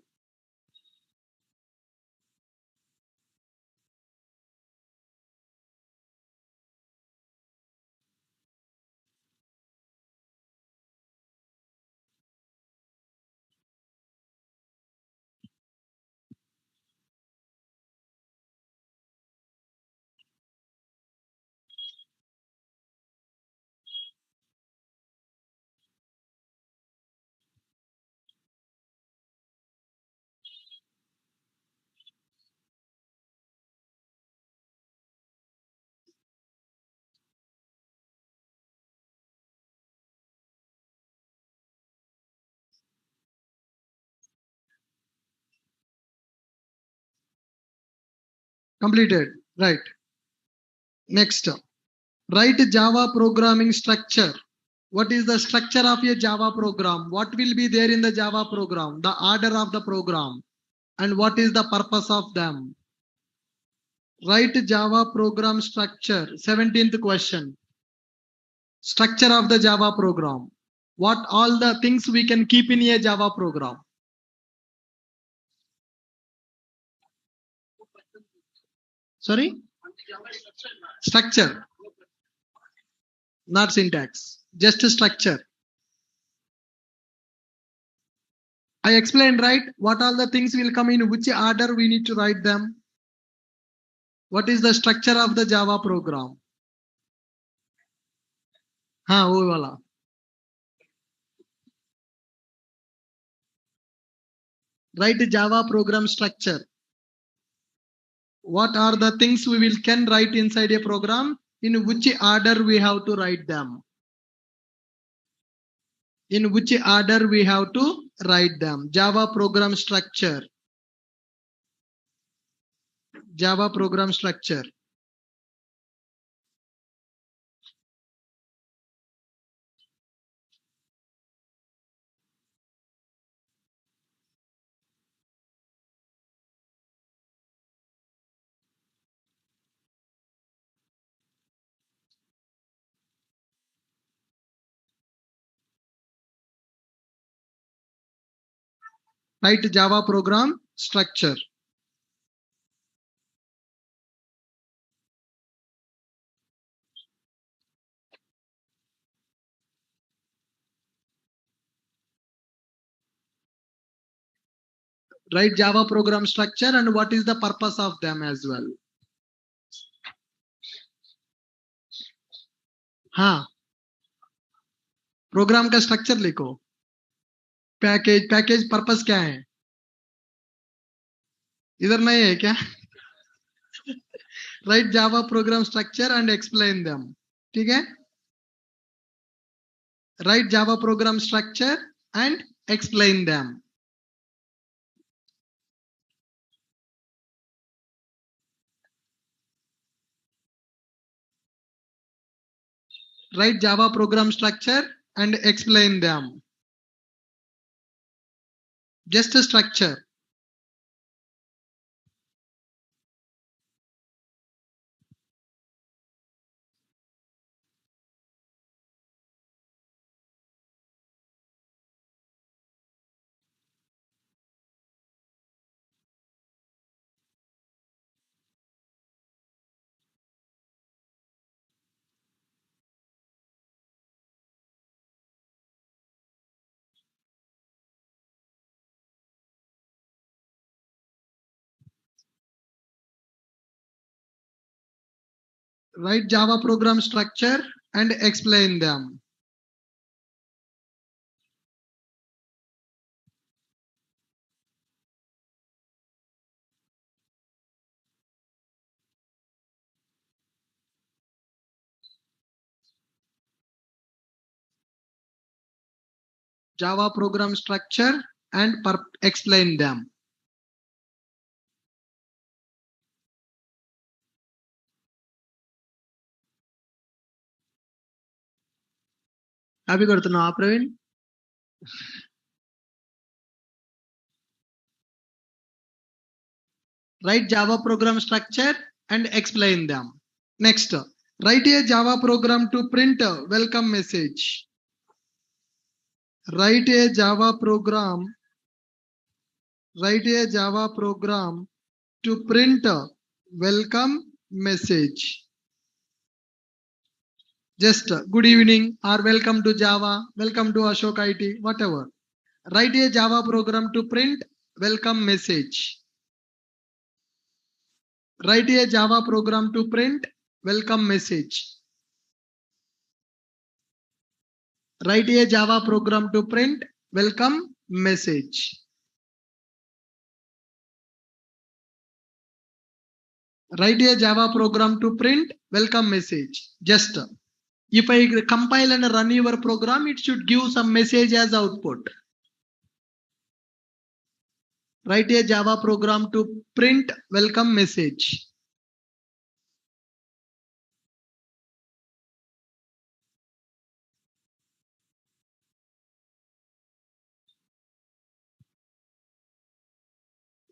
Completed. Right. Next. Write Java programming structure. What is the structure of a Java program? What will be there in the Java program? The order of the program. And what is the purpose of them? Write Java program structure. 17th question. Structure of the Java program. What all the things we can keep in a Java program? Sorry? Structure. Not syntax. Just structure. I explained, right? What all the things will come in which order we need to write them. What is the structure of the Java program? हाँ वो वाला. Write Java program structure. What are the things we will can write inside a program? In which order we have to write them? In which order we have to write them? Java program structure. Java program structure. Write Java program structure. Write Java program structure and what is the purpose of them as well. हाँ, programme का structure लिखो. Package purpose क्या है? इधर नहीं है क्या? Write Java program structure and explain them. ठीक है? Write Java program structure and explain them. Write Java program structure and explain them. Just a structure. Write Java program structure and explain them. Java program structure and explain them. अभी करते ना आप Praveen. Write Java program structure and explain them. Next, write a Java program to print a welcome message. Write a Java program. Write a Java program to print a welcome message. Just good evening or welcome to Java, welcome to Ashok IT, whatever. Write a Java program to print welcome message. Write a Java program to print welcome message. Write a Java program to print welcome message. Write a Java program to print welcome message. Just if I compile and run your program, it should give some message as output. Write a Java program to print welcome message.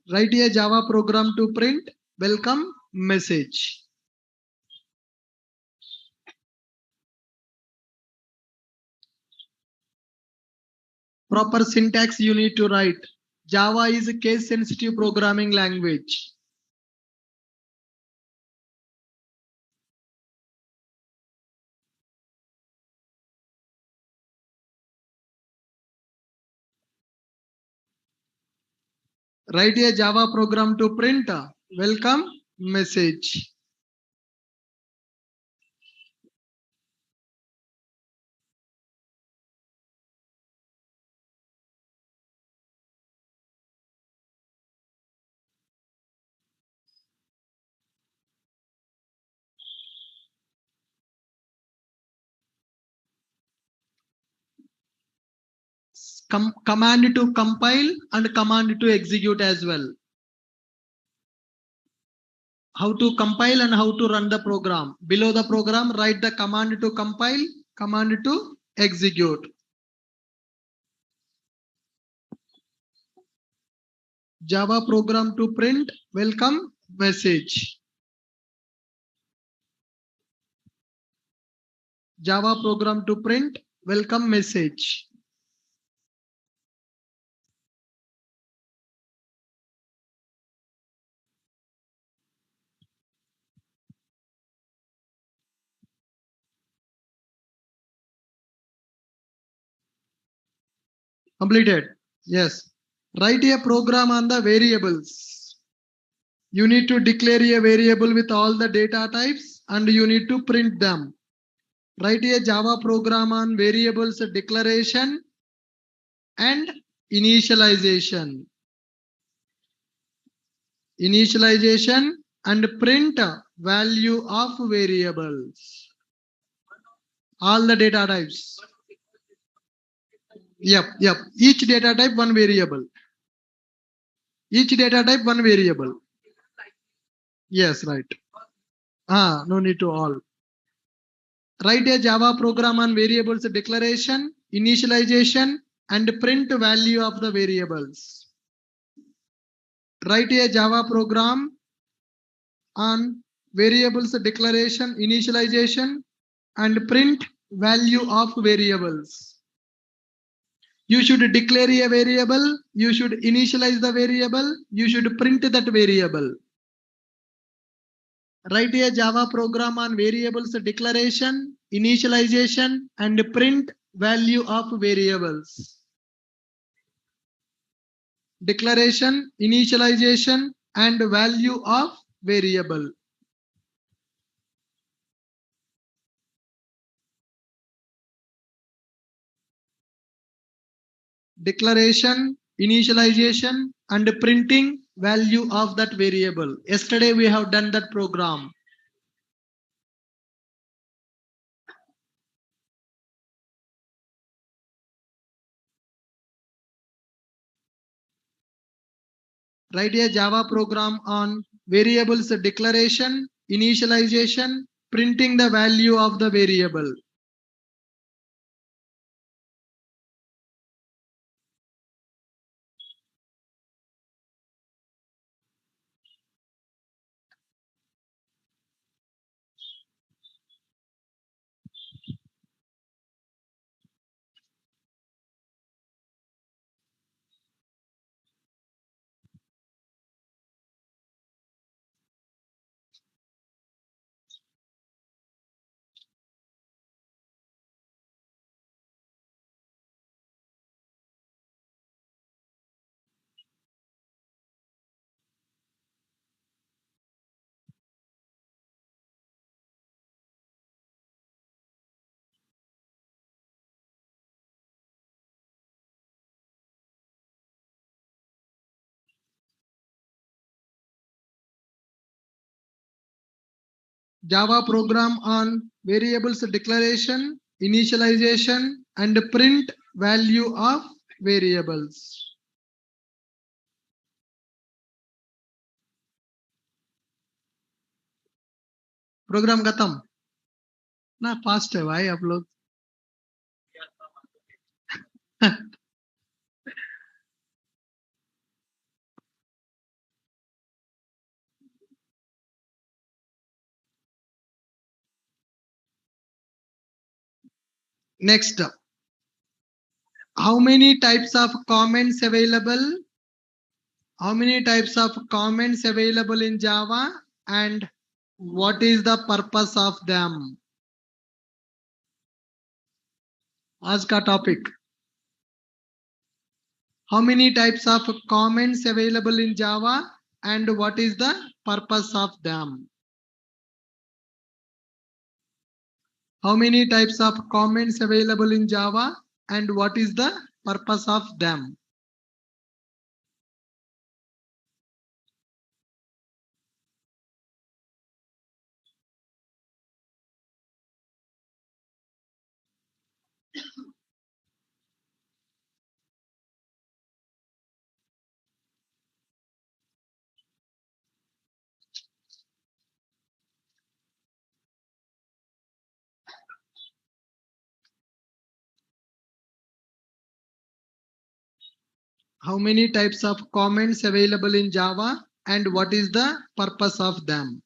Write a Java program to print welcome message. Proper syntax you need to write. Java is a case sensitive programming language. Write a Java program to print welcome message. command to compile and command to execute as well. How to compile and how to run the program. Below the program, write the command to compile, command to execute. Java program to print welcome message. Java program to print welcome message. Completed. Yes. Write a program on the variables. You need to declare a variable with all the data types and you need to print them. Write a Java program on variables declaration and initialization. Initialization and print value of variables. All the data types. Yep. Each data type one variable. Each data type one variable. Yes, right. No need to all. Write a Java program on variables declaration, initialization, and print value of the variables. Write a Java program on variables declaration, initialization, and print value of variables. You should declare a variable, you should initialize the variable, you should print that variable. Write a Java program on variables declaration, initialization, and print value of variables. Declaration, initialization, and value of variable. Declaration, initialization, and printing value of that variable. Yesterday we have done that program. Write a Java program on variables declaration, initialization, printing the value of the variable. Java program on variables declaration, initialization, and print value of variables. Program खत्म ना fast है भाई आप लोग. Next, how many types of comments available? How many types of comments available in Java and what is the purpose of them? आज का topic. How many types of comments available in Java and what is the purpose of them? How many types of comments available in Java and what is the purpose of them? How many types of comments available in Java and what is the purpose of them?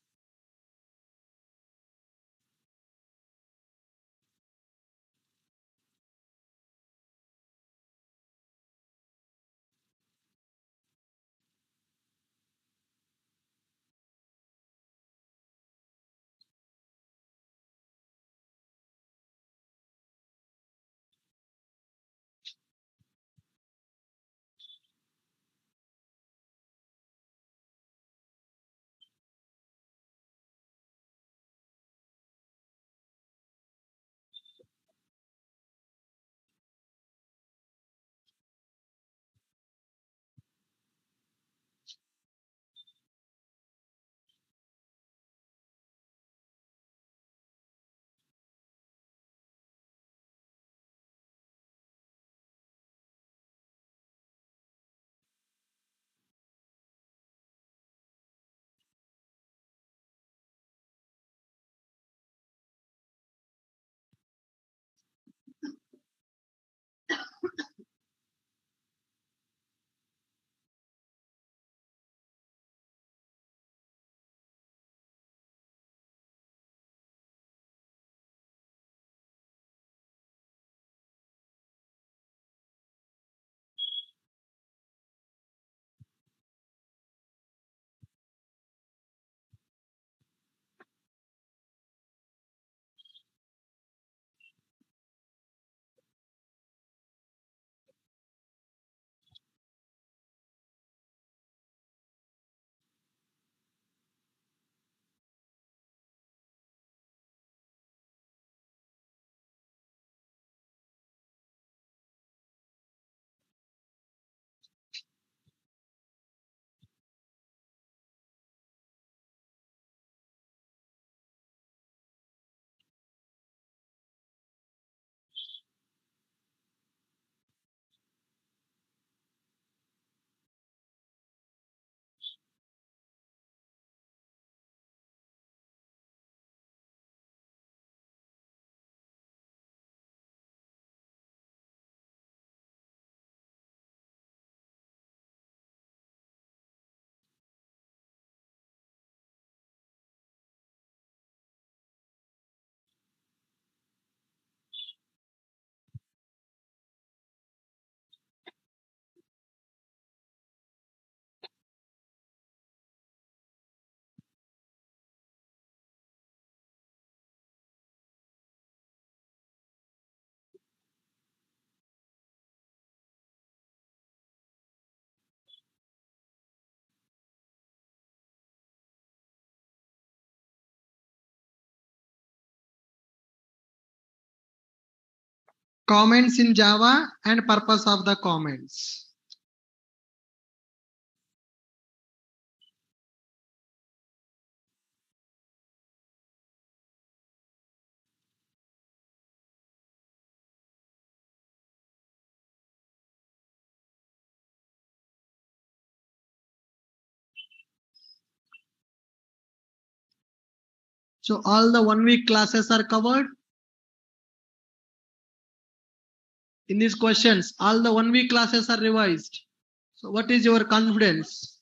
Comments in Java and purpose of the comments. So all the 1 week classes are covered in these questions. All the 1 week classes are revised. So what is your confidence?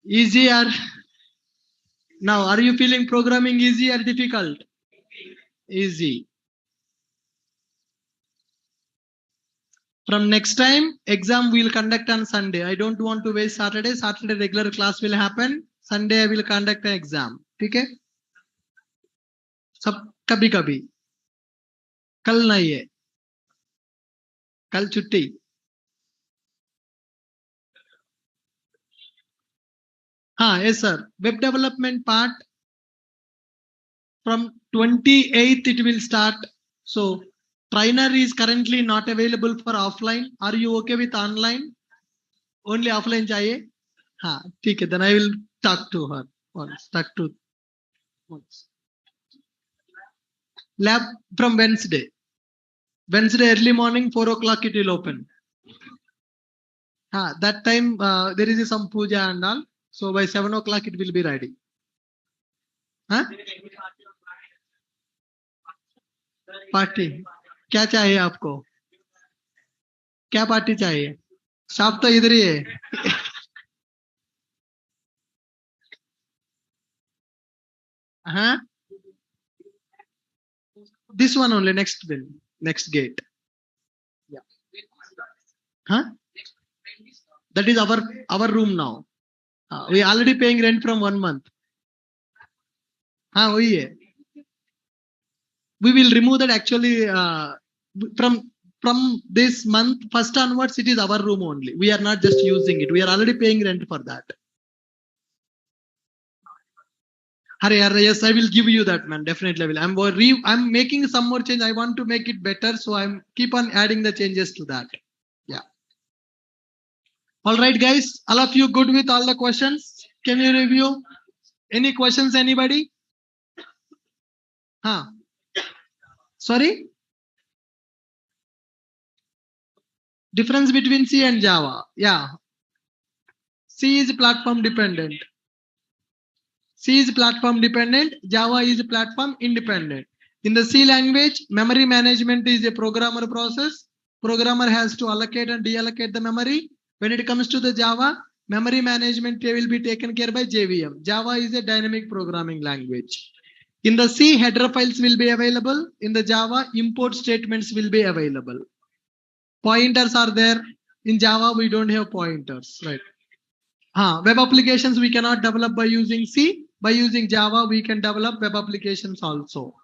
Easy or now are you feeling programming easy or difficult? Easy. From next time, exam we'll conduct on Sunday. I don't want to waste Saturday. Saturday regular class will happen. Sunday I will conduct an exam. Okay? सब कभी कभी कल नहीं है कल छुट्टी हाँ yes sir web development part from 28th it will start so trainer is currently not available for offline are you okay with online only offline चाहिए हाँ ठीक है then I will talk to her once talk to once lab from Wednesday early morning 4 o'clock it will open that time there is some puja and all so by 7 o'clock it will be ready हाँ party क्या चाहिए आपको क्या party चाहिए Shop to idhar hi hai. This one only, next bill, next gate. Yeah. Huh? That is our room now. We already paying rent from 1 month. हाँ वही है. We will remove that actually from this month first onwards. It is our room only. We are not just using it. We are already paying rent for that. Hare, yes, I will give you that, man. Definitely, I will. I'm making some more change. I want to make it better, so I'm keep on adding the changes to that. Yeah. All right, guys. All of you good with all the questions? Can you review? Any questions, anybody? Huh? Sorry? Difference between C and Java. Yeah. C is platform dependent. C is platform dependent. Java is platform independent. In the C language, memory management is a programmer process. Programmer has to allocate and deallocate the memory. When it comes to the Java, memory management will be taken care by JVM. Java is a dynamic programming language. In the C, header files will be available. In the Java, import statements will be available. Pointers are there. In Java, we don't have pointers, right? Web applications we cannot develop by using C. By using Java, we can develop web applications also.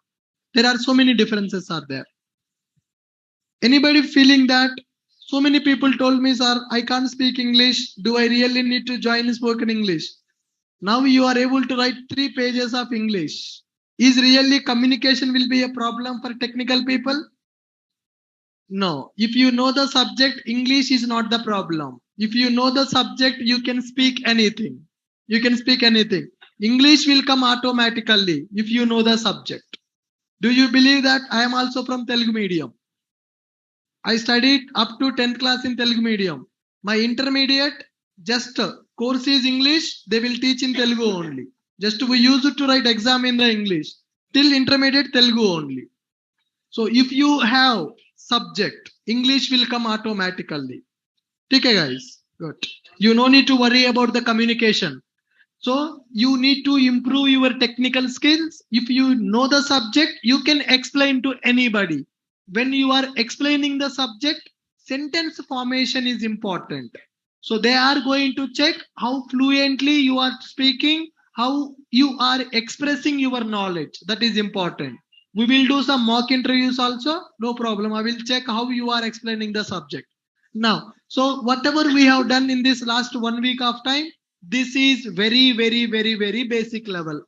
There are so many differences are there. Anybody feeling that? So many people told me, sir, I can't speak English. Do I really need to join spoken English? Now you are able to write 3 pages of English. Is really communication will be a problem for technical people? No. If you know the subject, English is not the problem. If you know the subject, you can speak anything. You can speak anything. English will come automatically if you know the subject. Do you believe that? I am also from Telugu medium. I studied up to 10th class in Telugu medium. My intermediate, just course is English. They will teach in Telugu only. Just we use it to write exam in the English. Till intermediate Telugu only. So if you have subject, English will come automatically. Okay, guys. Good. You no need to worry about the communication. So you need to improve your technical skills. If you know the subject, you can explain to anybody. When you are explaining the subject, sentence formation is important. So they are going to check how fluently you are speaking, how you are expressing your knowledge. That is important. We will do some mock interviews also. No problem. I will check how you are explaining the subject. Now, so whatever we have done in this last 1 week of time, this is very basic level.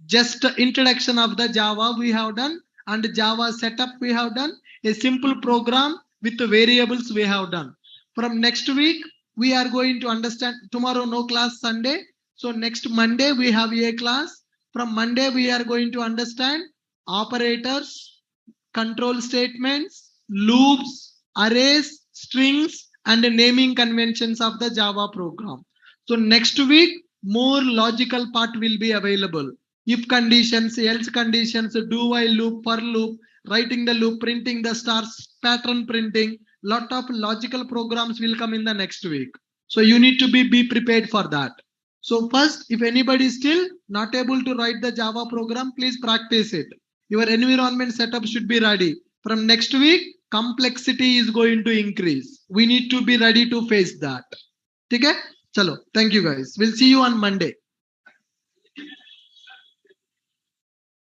Just introduction of the Java we have done and Java setup we have done. A simple program with the variables we have done. From next week, we are going to understand. Tomorrow no class, Sunday. So next Monday we have a class. From Monday we are going to understand operators, control statements, loops, arrays, strings, and the naming conventions of the Java program. So next week, more logical part will be available. If conditions, else conditions, do while loop, for loop, writing the loop, printing the stars, pattern printing, lot of logical programs will come in the next week. So you need to be prepared for that. So first, if anybody is still not able to write the Java program, please practice it. Your environment setup should be ready. From next week, complexity is going to increase. We need to be ready to face that. Okay? Chalo. Thank you guys. We'll see you on Monday.